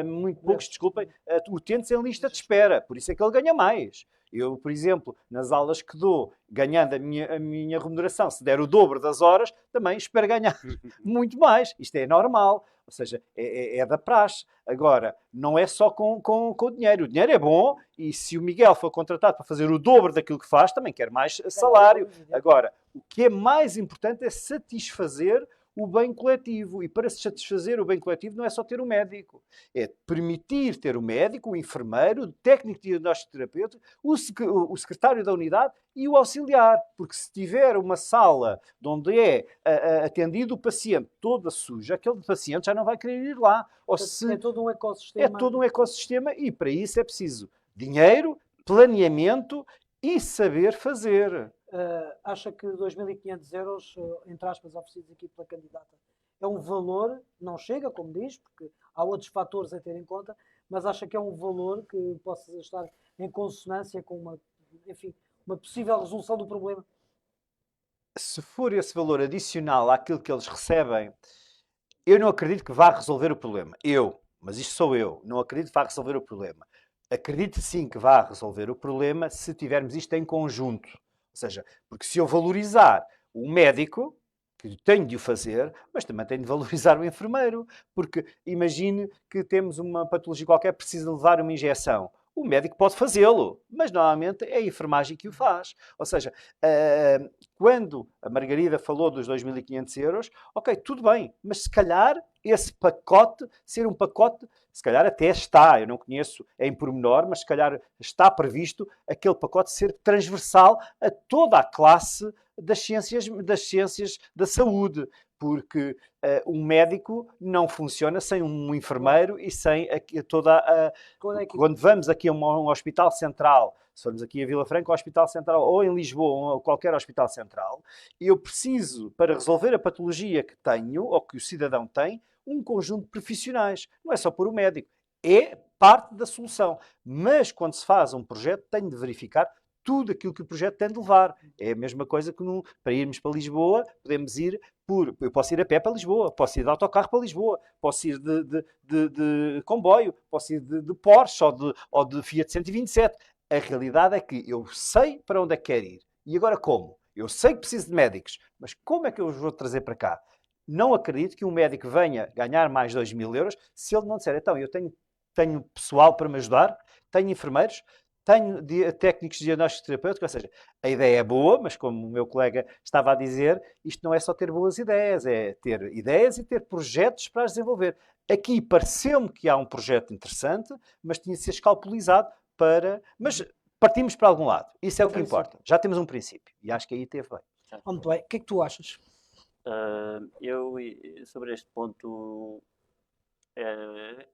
muito poucos, desculpem, utentes em lista de espera. Por isso é que ele ganha mais. Eu, por exemplo, nas aulas que dou, ganhando a minha remuneração, se der o dobro das horas, também espero ganhar muito mais. Isto é normal, ou seja, é da praxe. Agora, não é só com o dinheiro. O dinheiro é bom e se o Miguel for contratado para fazer o dobro daquilo que faz, também quer mais salário. Agora, o que é mais importante é satisfazer o bem coletivo. E para satisfazer o bem coletivo não é só ter um médico. É permitir ter o médico, o enfermeiro, o técnico de diagnóstico terapêutico, o secretário da unidade e o auxiliar. Porque se tiver uma sala onde é atendido o paciente toda suja, aquele paciente já não vai querer ir lá. Ou se... É todo um ecossistema. É todo um ecossistema e para isso é preciso dinheiro, planeamento e saber fazer. Acha que 2.500 euros, entre aspas, oferecidos aqui pela candidata, é um valor, não chega, como diz, porque há outros fatores a ter em conta, mas acha que é um valor que possa estar em consonância com uma possível resolução do problema? Se for esse valor adicional àquilo que eles recebem, eu não acredito que vá resolver o problema. Mas isto sou eu, não acredito que vá resolver o problema. Acredito sim que vá resolver o problema se tivermos isto em conjunto. Ou seja, porque se eu valorizar o médico, que tenho de o fazer, mas também tenho de valorizar o enfermeiro. Porque imagine que temos uma patologia qualquer que precisa levar uma injeção. O médico pode fazê-lo, mas normalmente é a enfermagem que o faz. Ou seja, quando a Margarida falou dos 2.500 euros, ok, tudo bem, mas se calhar esse pacote, ser um pacote, se calhar até está, eu não conheço em pormenor, mas se calhar está previsto aquele pacote ser transversal a toda a classe das ciências da saúde, porque um médico não funciona sem um enfermeiro e sem toda a... Quando vamos aqui a um hospital central, se formos aqui a Vila Franca, ao Hospital Central, ou em Lisboa, ou qualquer hospital central, eu preciso, para resolver a patologia que tenho, ou que o cidadão tem, um conjunto de profissionais. Não é só por o médico. É parte da solução. Mas, quando se faz um projeto, tenho de verificar tudo aquilo que o projeto tem de levar. É a mesma coisa que para irmos para Lisboa, podemos ir eu posso ir a pé para Lisboa, posso ir de autocarro para Lisboa, posso ir de comboio, posso ir de Porsche ou de Fiat 127. A realidade é que eu sei para onde é que quero ir. E agora como? Eu sei que preciso de médicos, mas como é que eu os vou trazer para cá? Não acredito que um médico venha ganhar mais 2.000 euros se ele não disser, então, eu tenho pessoal para me ajudar, tenho enfermeiros, tenho técnicos de diagnóstico terapêutico, ou seja, a ideia é boa, mas como o meu colega estava a dizer, isto não é só ter boas ideias, é ter ideias e ter projetos para as desenvolver. Aqui pareceu-me que há um projeto interessante, mas tinha de ser escalpelizado Mas partimos para algum lado. Isso é o que importa. Já temos um princípio. E acho que aí teve bem. Muito bem. O que é que tu achas? Eu, sobre este ponto,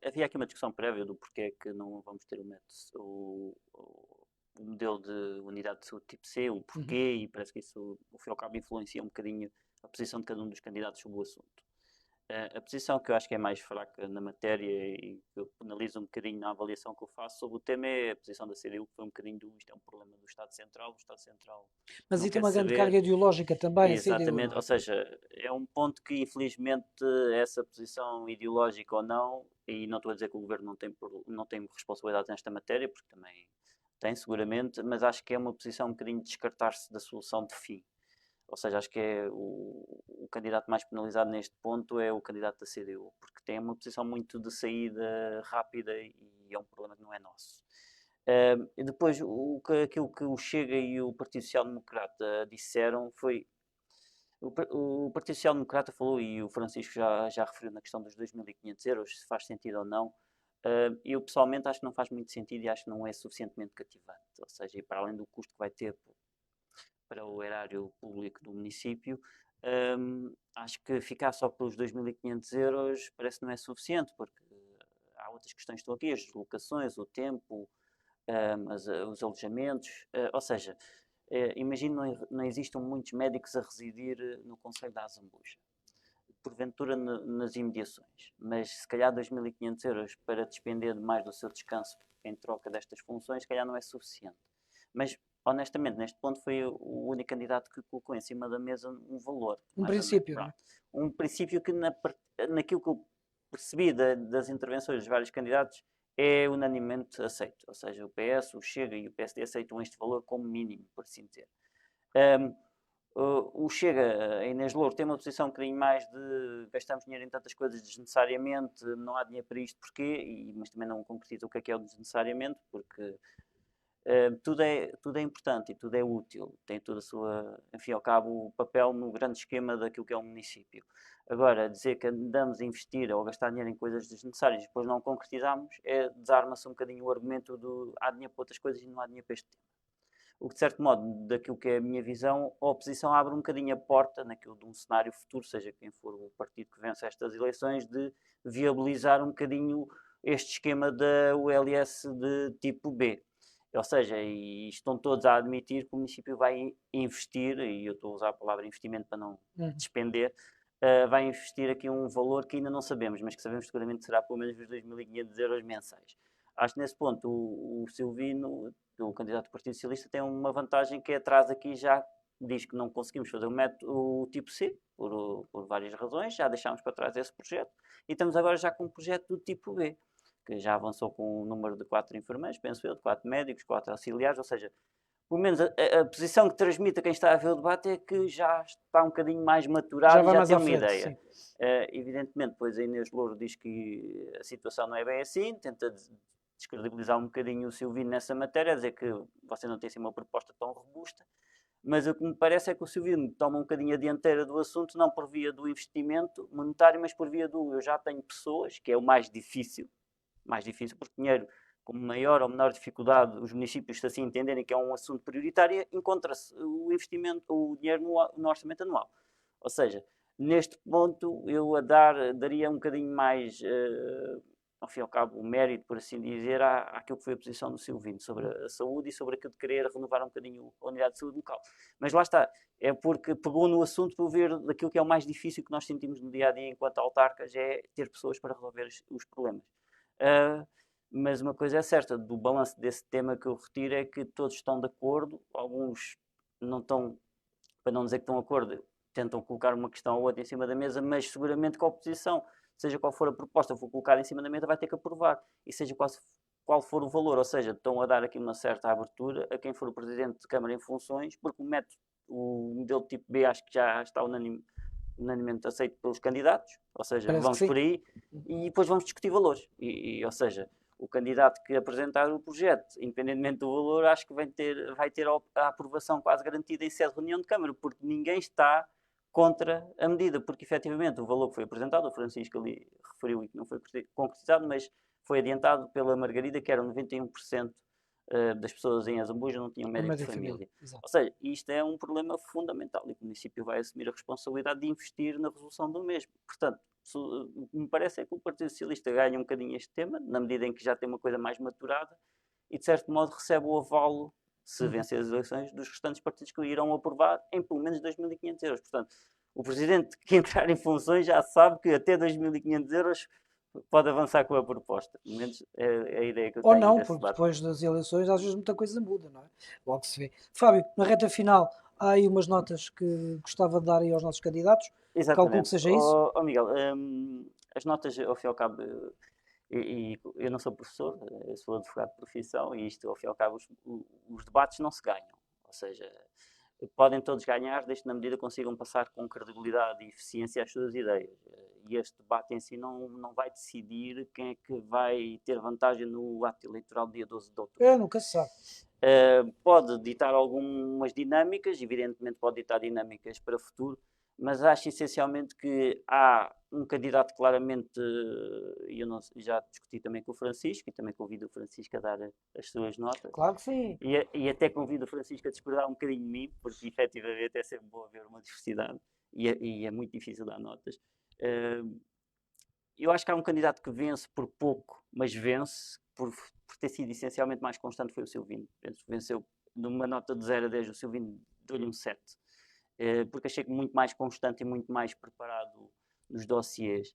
havia aqui uma discussão prévia do porquê que não vamos ter o modelo de unidade de saúde tipo C, o porquê, e parece que isso, ao fim e ao cabo, influencia um bocadinho a posição de cada um dos candidatos sobre o assunto. A posição que eu acho que é mais fraca na matéria e que eu penalizo um bocadinho na avaliação que eu faço sobre o tema é a posição da CDU, que foi um bocadinho isto é um problema do Estado Central, o Estado Central mas aí tem uma grande carga ideológica também. Exatamente, CDU. Ou seja, é um ponto que infelizmente essa posição ideológica ou não, e não estou a dizer que o Governo não tem responsabilidade nesta matéria, porque também tem seguramente, mas acho que é uma posição um bocadinho de descartar-se da solução de fim. Ou seja, acho que é o candidato mais penalizado neste ponto é o candidato da CDU, porque tem uma posição muito de saída rápida e é um problema que não é nosso. E depois, aquilo que o Chega e o Partido Social Democrata disseram foi... O Partido Social Democrata falou, e o Francisco já referiu na questão dos 2.500 euros, se faz sentido ou não. Eu pessoalmente acho que não faz muito sentido e acho que não é suficientemente cativante. Ou seja, e para além do custo que vai ter para o erário público do município, acho que ficar só pelos 2.500 euros parece que não é suficiente, porque há outras questões que estão aqui, as deslocações, o tempo, os alojamentos, ou seja, imagino não existam muitos médicos a residir no concelho da Azambuja, porventura nas imediações, mas se calhar 2.500 euros para despender mais do seu descanso em troca destas funções, se calhar não é suficiente. Mas honestamente, neste ponto foi o único candidato que colocou em cima da mesa um valor. Um princípio. Um princípio que naquilo que eu percebi das intervenções dos vários candidatos é unanimemente aceito. Ou seja, o PS, o Chega e o PSD aceitam este valor como mínimo, por assim dizer. O Chega, a Inês Louro, tem uma posição um bocadinho mais de gastamos dinheiro em tantas coisas desnecessariamente, não há dinheiro para isto, porquê? Mas também não concretiza o que é o desnecessariamente, porque tudo é importante e tudo é útil, tem toda a sua, enfim, ao cabo, o papel no grande esquema daquilo que é um município. Agora, dizer que andamos a investir ou a gastar dinheiro em coisas desnecessárias e depois não concretizamos, desarma-se um bocadinho o argumento do há dinheiro para outras coisas e não há dinheiro para este tema. O que, de certo modo, daquilo que é a minha visão, a oposição abre um bocadinho a porta naquilo de um cenário futuro, seja quem for o partido que vence estas eleições, de viabilizar um bocadinho este esquema da ULS de tipo B. Ou seja, e estão todos a admitir que o município vai investir, e eu estou a usar a palavra investimento para não despender, vai investir aqui um valor que ainda não sabemos, mas que sabemos seguramente será pelo menos os 2.500 euros mensais. Acho que nesse ponto o Silvino, o candidato do Partido Socialista, tem uma vantagem que atrás aqui já diz que não conseguimos fazer o tipo C, por várias razões, já deixámos para trás esse projeto, e estamos agora já com um projeto do tipo B, que já avançou com um número de 4 enfermeiros, penso eu, de 4 médicos, 4 auxiliares, ou seja, pelo menos a posição que transmite a quem está a ver o debate é que já está um bocadinho mais maturado e já tem uma ideia. Evidentemente, depois a Inês Louro diz que a situação não é bem assim, tenta descredibilizar um bocadinho o Silvino nessa matéria, dizer que você não tem assim uma proposta tão robusta, mas o que me parece é que o Silvino toma um bocadinho a dianteira do assunto, não por via do investimento monetário, mas por via do eu já tenho pessoas, que é o mais difícil porque dinheiro com maior ou menor dificuldade, os municípios, se assim entenderem que é um assunto prioritário, encontra-se o investimento, o dinheiro no orçamento anual. Ou seja, neste ponto eu daria um bocadinho mais, ao fim e ao cabo, o mérito, por assim dizer, àquilo que foi a posição do Silvino sobre a saúde e sobre aquilo de querer renovar um bocadinho a unidade de saúde local. Mas lá está, é porque pegou no assunto para ver daquilo que é o mais difícil que nós sentimos no dia-a-dia enquanto autarcas, é ter pessoas para resolver os problemas. Mas uma coisa é certa, do balanço desse tema que eu retiro é que todos estão de acordo, alguns não estão, para não dizer que estão de acordo, tentam colocar uma questão ou outra em cima da mesa, mas seguramente que a oposição, seja qual for a proposta, for colocada em cima da mesa, vai ter que aprovar, e seja qual for o valor, ou seja, estão a dar aqui uma certa abertura a quem for o Presidente de Câmara em funções, porque o modelo tipo B acho que já está unanimemente aceito pelos candidatos, ou seja, vamos por aí, e depois vamos discutir valores, ou seja, o candidato que apresentar o projeto, independentemente do valor, acho que vai ter a aprovação quase garantida em sede de reunião de Câmara, porque ninguém está contra a medida, porque efetivamente o valor que foi apresentado, o Francisco ali referiu e que não foi concretizado, mas foi adiantado pela Margarida, que eram 91% das pessoas em Azambuja não tinham médico de família. Ou seja, isto é um problema fundamental e o município vai assumir a responsabilidade de investir na resolução do mesmo. Portanto, o que me parece é que o Partido Socialista ganha um bocadinho este tema, na medida em que já tem uma coisa mais maturada e, de certo modo, recebe o avalo, se vencer as eleições, dos restantes partidos que o irão aprovar em pelo menos 2.500 euros. Portanto, o Presidente que entrar em funções já sabe que até 2.500 euros pode avançar com a proposta. Pelo menos é a ideia que eu tenho. Ou não, porque depois das eleições às vezes muita coisa muda, não é? Logo se vê. Fábio, na reta final, há aí umas notas que gostava de dar aí aos nossos candidatos. Exatamente. Calculo que seja isso. Miguel, as notas, ao fim e ao cabo, eu não sou professor, eu sou advogado de profissão e isto, ao fim e ao cabo, os debates não se ganham. Ou seja, podem todos ganhar, desde que na medida consigam passar com credibilidade e eficiência as suas ideias. E este debate em si não vai decidir quem é que vai ter vantagem no ato eleitoral dia 12 de outubro. Nunca se sabe. Pode ditar algumas dinâmicas, evidentemente pode ditar dinâmicas para o futuro, mas acho essencialmente que há um candidato claramente, e eu já discuti também com o Francisco, e também convido o Francisco a dar as suas notas. Claro que sim. E até convido o Francisco a discordar um bocadinho de mim, porque efetivamente é sempre bom haver uma diversidade, e é muito difícil dar notas. Eu acho que há um candidato que vence por pouco, mas vence por ter sido essencialmente mais constante, foi o Silvino. Venceu numa nota de 0 a 10, o Silvino deu-lhe um 7. Porque achei que muito mais constante e muito mais preparado nos dossiês.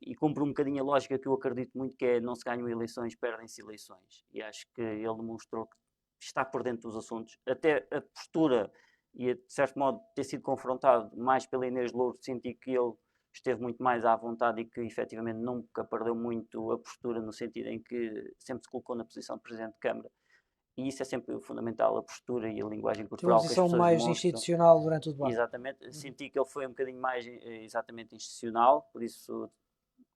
E cumpre um bocadinho a lógica que eu acredito muito, que é não se ganham eleições, perdem-se eleições. E acho que ele demonstrou que está por dentro dos assuntos. Até a postura, e de certo modo ter sido confrontado mais pela Inês Louro, senti que ele esteve muito mais à vontade e que efetivamente nunca perdeu muito a postura, no sentido em que sempre se colocou na posição de Presidente de Câmara. E isso é sempre fundamental, a postura e a linguagem Tem uma corporal que as posição pessoas mais demonstram. institucional durante o debate. Exatamente, senti que ele foi um bocadinho mais exatamente institucional, por isso,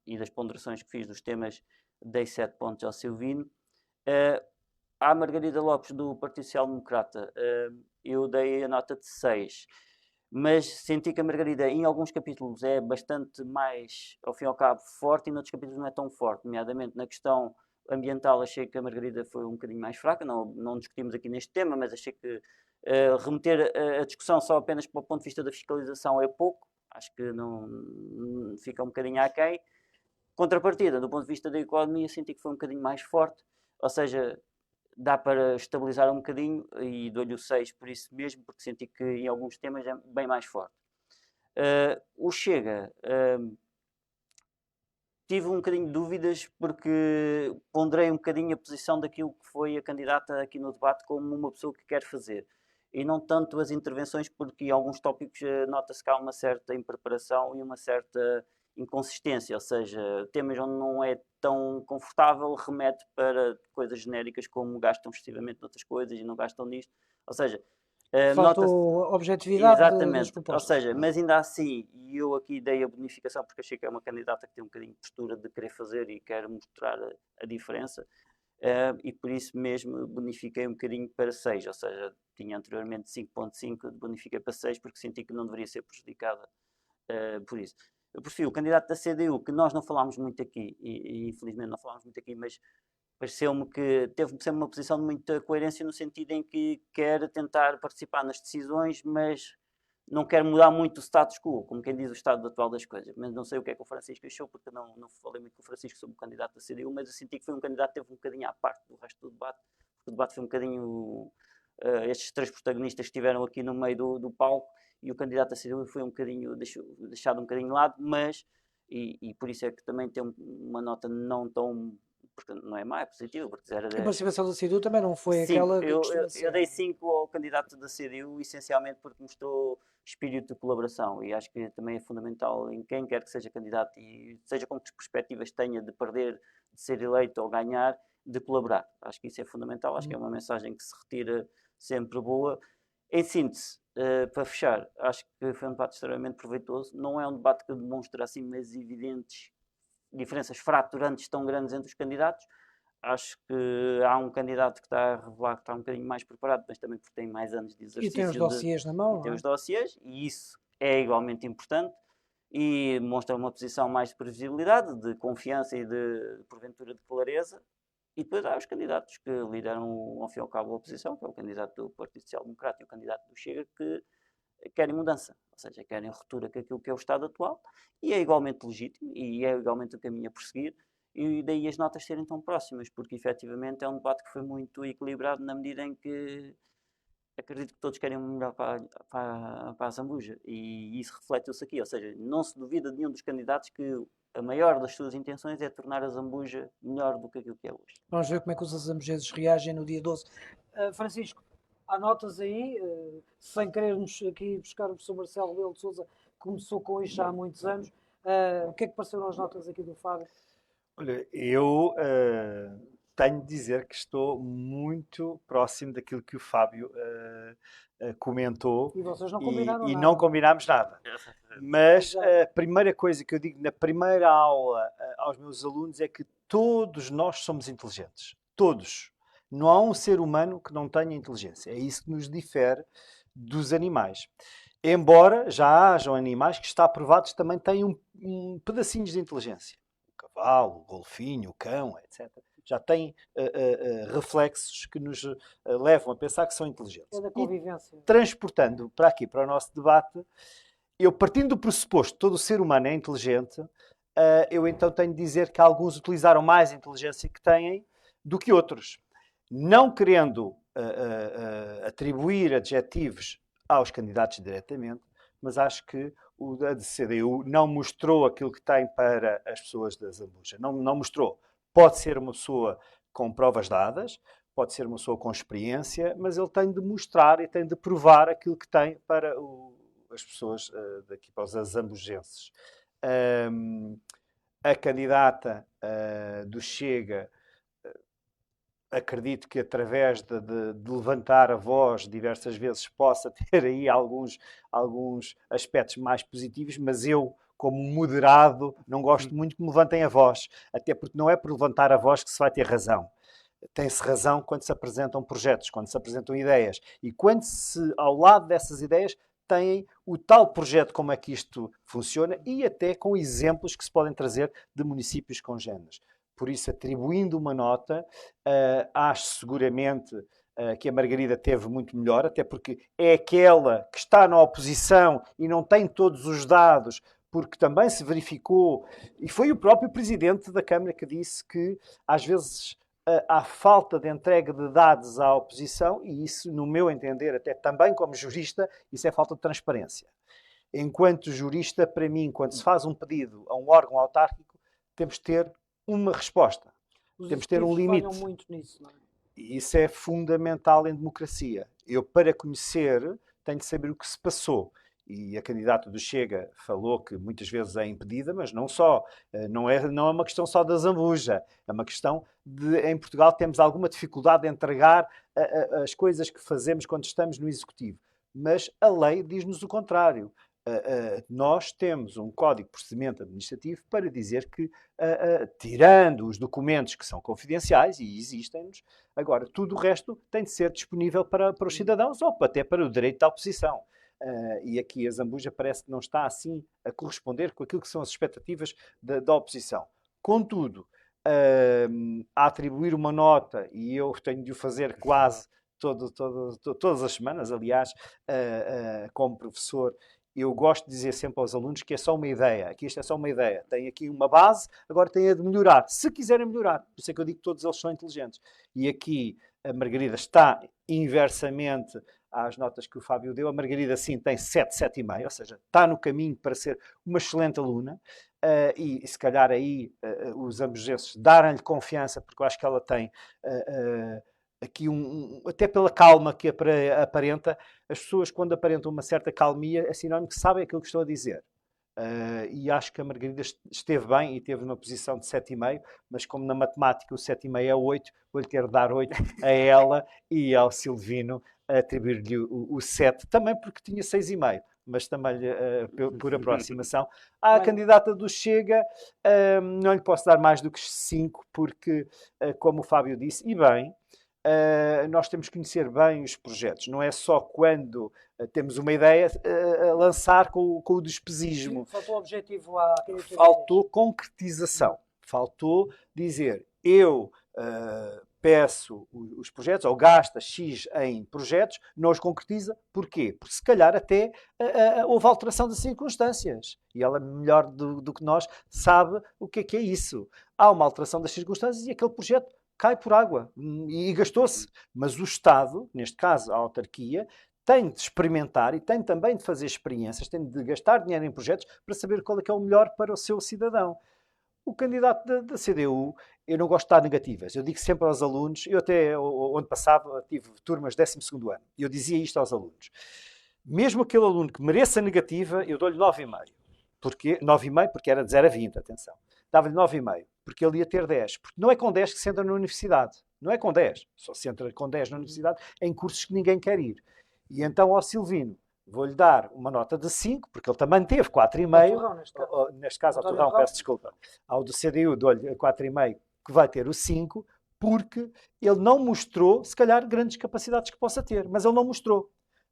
e das ponderações que fiz dos temas, dei 7 pontos ao Silvino. À Margarida Lopes, do Partido Social Democrata, eu dei a nota de 6, mas senti que a Margarida, em alguns capítulos, é bastante mais, ao fim e ao cabo, forte, e noutros capítulos não é tão forte, nomeadamente na questão ambiental. Achei que a Margarida foi um bocadinho mais fraca, não discutimos aqui neste tema, mas achei que remeter a discussão só apenas para o ponto de vista da fiscalização é pouco, acho que não fica um bocadinho aquém. Contrapartida, do ponto de vista da economia, senti que foi um bocadinho mais forte, ou seja, dá para estabilizar um bocadinho, e dou-lhe o 6 por isso mesmo, porque senti que em alguns temas é bem mais forte. O Chega, tive um bocadinho de dúvidas, porque ponderei um bocadinho a posição daquilo que foi a candidata aqui no debate como uma pessoa que quer fazer, e não tanto as intervenções, porque em alguns tópicos nota-se que há uma certa impreparação e uma certa inconsistência, ou seja, temas onde não é tão confortável, remete para coisas genéricas como gastam excessivamente noutras coisas e não gastam nisto, ou seja, nota-se Faltou objetividade das exatamente, ou propostas. seja, mas ainda assim, e eu aqui dei a bonificação porque achei que é uma candidata que tem um bocadinho de postura de querer fazer e quer mostrar a diferença, e por isso mesmo bonifiquei um bocadinho para 6, ou seja, tinha anteriormente 5.5, bonifiquei para 6 porque senti que não deveria ser prejudicada por isso. Eu prefiro o candidato da CDU, que nós não falámos muito aqui, e infelizmente não falámos muito aqui, mas pareceu-me que teve sempre uma posição de muita coerência, no sentido em que quer tentar participar nas decisões, mas não quer mudar muito o status quo, como quem diz o estado atual das coisas. Mas não sei o que é que o Francisco achou, porque não falei muito com o Francisco sobre o candidato da CDU, mas eu senti que foi um candidato que teve um bocadinho à parte do resto do debate, porque o debate foi um bocadinho... estes 3 protagonistas estiveram aqui no meio do palco, e o candidato da CDU foi um bocadinho deixado um bocadinho de lado, mas, e por isso é que também tem uma nota não tão, porque não é má, é positiva, porque 0 a A 10. participação da CDU também não foi 5, aquela que eu costuma ser. dei 5 ao candidato da CDU, essencialmente porque mostrou espírito de colaboração, e acho que também é fundamental em quem quer que seja candidato, e seja com que perspectivas tenha de perder, de ser eleito ou ganhar, de colaborar. Acho que isso é fundamental, acho que é uma mensagem que se retira sempre boa. Em síntese, para fechar, acho que foi um debate extremamente proveitoso. Não é um debate que demonstra assim mais evidentes diferenças fraturantes tão grandes entre os candidatos. Acho que há um candidato que está a revelar que está um bocadinho mais preparado, mas também porque tem mais anos de exercício. E tem os dossiês na mão. E tem os dossiês, e isso é igualmente importante, e mostra uma posição mais de previsibilidade, de confiança e de, porventura, de clareza. E depois há os candidatos que lideram, ao fim e ao cabo, a oposição, que é o candidato do Partido Social Democrata e o candidato do Chega, que querem mudança, ou seja, querem ruptura com aquilo que é o Estado atual, e é igualmente legítimo, e é igualmente o caminho a prosseguir, e daí as notas serem tão próximas, porque efetivamente é um debate que foi muito equilibrado, na medida em que acredito que todos querem o melhor para a Zambuja, e isso reflete-se aqui, ou seja, não se duvida de nenhum dos candidatos que a maior das suas intenções é tornar a Zambuja melhor do que aquilo que é hoje. Vamos ver como é que os zambujeses reagem no dia 12. Francisco, há notas aí, sem querermos aqui buscar o professor Marcelo Rebelo de Sousa, que começou com isto há muitos anos. O que é que pareceram as notas aqui do Fábio? Olha, eu tenho de dizer que estou muito próximo daquilo que o Fábio comentou. E vocês não combinaram e nada. não combinámos nada. Mas a primeira coisa que eu digo na primeira aula aos meus alunos é que todos nós somos inteligentes. Todos. Não há um ser humano que não tenha inteligência. É isso que nos difere dos animais. Embora já hajam animais que está provado que também têm pedacinhos de inteligência. O cavalo, o golfinho, o cão, etc. Já têm reflexos que nos levam a pensar que são inteligentes. É da convivência. E, transportando para aqui, para o nosso debate, eu partindo do pressuposto que todo ser humano é inteligente, eu então tenho de dizer que alguns utilizaram mais inteligência que têm do que outros. Não querendo atribuir adjetivos aos candidatos diretamente, mas acho que o da CDU não mostrou aquilo que tem para as pessoas da Zambuja. Não mostrou. Pode ser uma pessoa com provas dadas, pode ser uma pessoa com experiência, mas ele tem de mostrar e tem de provar aquilo que tem para as pessoas daqui, para os zambujenses. A candidata do Chega, acredito que através de levantar a voz diversas vezes possa ter aí alguns aspectos mais positivos, mas eu, como moderado, não gosto muito que me levantem a voz, até porque não é por levantar a voz que se vai ter razão. Tem-se razão quando se apresentam projetos, quando se apresentam ideias, e quando se, ao lado dessas ideias, têm o tal projeto, como é que isto funciona, e até com exemplos que se podem trazer de municípios congêneres. Por isso, atribuindo uma nota, acho seguramente que a Margarida teve muito melhor, até porque é aquela que está na oposição e não tem todos os dados, porque também se verificou, e foi o próprio Presidente da Câmara que disse que, às vezes, há falta de entrega de dados à oposição, e isso, no meu entender, até também como jurista, isso é falta de transparência. Enquanto jurista, para mim, quando se faz um pedido a um órgão autárquico, temos de ter uma resposta. Temos de ter um limite. Falham muito nisso, não é? E isso é fundamental em democracia. Eu, para conhecer, tenho de saber o que se passou. E a candidata do Chega falou que muitas vezes é impedida, mas não só. Não é uma questão só da Zambuja. É uma questão de, em Portugal, temos alguma dificuldade de entregar as coisas que fazemos quando estamos no Executivo. Mas a lei diz-nos o contrário. Nós temos um Código de Procedimento Administrativo para dizer que, tirando os documentos que são confidenciais, e existem-nos, agora, tudo o resto tem de ser disponível para os cidadãos ou até para o direito da oposição. E aqui a Zambuja parece que não está assim a corresponder com aquilo que são as expectativas da oposição. Contudo, a atribuir uma nota, e eu tenho de o fazer quase todas as semanas, aliás, como professor, eu gosto de dizer sempre aos alunos que é só uma ideia, que isto é só uma ideia. Tem aqui uma base, agora tem a de melhorar, se quiserem melhorar. Por isso é que eu digo que todos eles são inteligentes. E aqui a Margarida está inversamente às notas que o Fábio deu. A Margarida, sim, tem 7, 7,5, ou seja, está no caminho para ser uma excelente aluna. E se calhar aí os zambujenses darem-lhe confiança, porque eu acho que ela tem... aqui até pela calma que aparenta, as pessoas quando aparentam uma certa calmia é sinónimo que sabem aquilo que estou a dizer. E acho que a Margarida esteve bem e teve uma posição de 7,5, mas como na matemática o 7,5 é 8, vou-lhe ter de dar 8 a ela e ao Silvino, atribuir-lhe o 7, também porque tinha 6,5, mas também por aproximação. À candidata do Chega, não lhe posso dar mais do que 5, porque, como o Fábio disse, e bem, nós temos que conhecer bem os projetos. Não é só quando temos uma ideia lançar com o despesismo. Faltou objetivo Faltou concretização. Faltou dizer, eu peço os projetos, ou gasta X em projetos, não os concretiza. Porquê? Porque se calhar até houve alteração de circunstâncias. E ela, melhor do que nós, sabe o que é isso. Há uma alteração das circunstâncias e aquele projeto cai por água e gastou-se. Mas o Estado, neste caso a autarquia, tem de experimentar e tem também de fazer experiências, tem de gastar dinheiro em projetos para saber qual é que é o melhor para o seu cidadão. O candidato da CDU, eu não gosto de dar negativas. Eu digo sempre aos alunos, eu até o ano passado tive turmas de 12º ano, e eu dizia isto aos alunos. Mesmo aquele aluno que mereça negativa, eu dou-lhe 9,5. Porque 9,5 porque era de 0 a 20, atenção. Dava-lhe 9,5, porque ele ia ter 10. Porque não é com 10 que se entra na universidade. Não é com 10. Só se entra com 10 na universidade em cursos que ninguém quer ir. E então ao Silvino vou-lhe dar uma nota de 5, porque ele também teve 4,5. Neste caso, ao Torrão, peço desculpa. Ao do CDU dou-lhe 4,5, que vai ter o 5, porque ele não mostrou, se calhar, grandes capacidades que possa ter. Mas ele não mostrou.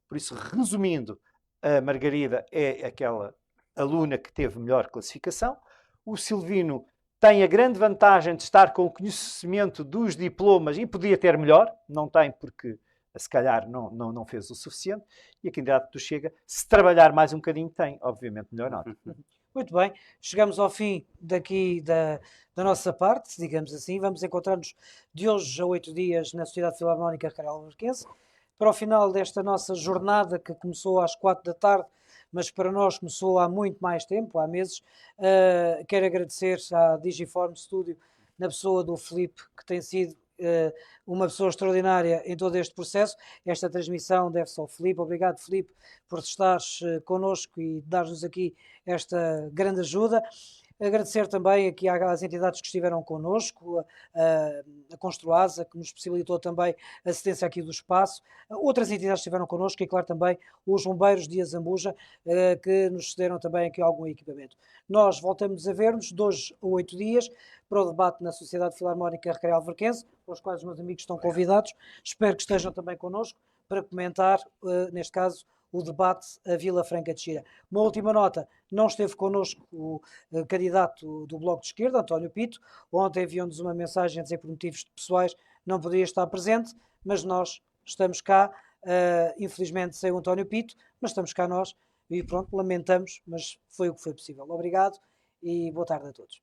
Por isso, resumindo, a Margarida é aquela aluna que teve melhor classificação. O Silvino tem a grande vantagem de estar com o conhecimento dos diplomas e podia ter melhor. Não tem porque, se calhar, não fez o suficiente. E a candidata do Chega, se trabalhar mais um bocadinho, tem, obviamente, melhor nota. Muito bem. Chegamos ao fim daqui da nossa parte, digamos assim. Vamos encontrar-nos de hoje a 8 dias na Sociedade Filarmónica Carol Alverquense. Para o final desta nossa jornada, que começou às 4 da tarde, mas para nós começou há muito mais tempo, há meses, quero agradecer à Digiform Studio, na pessoa do Filipe, que tem sido uma pessoa extraordinária em todo este processo. Esta transmissão deve-se ao Filipe. Obrigado, Filipe, por estares connosco e dar-nos aqui esta grande ajuda. Agradecer também aqui às entidades que estiveram connosco, a Construasa, que nos possibilitou também a assistência aqui do espaço, outras entidades que estiveram connosco e, claro, também os bombeiros de Azambuja, que nos cederam também aqui algum equipamento. Nós voltamos a ver-nos 2 a 8 dias para o debate na Sociedade Filarmónica Recreio Alverquense, para os quais os meus amigos estão convidados. Espero que estejam também connosco para comentar, neste caso, o debate a Vila Franca de Xira. Uma última nota, não esteve connosco o candidato do Bloco de Esquerda, António Pito. Ontem enviou-nos uma mensagem a dizer por motivos pessoais não poderia estar presente, mas nós estamos cá, infelizmente sem o António Pito, mas estamos cá nós e pronto, lamentamos, mas foi o que foi possível. Obrigado e boa tarde a todos.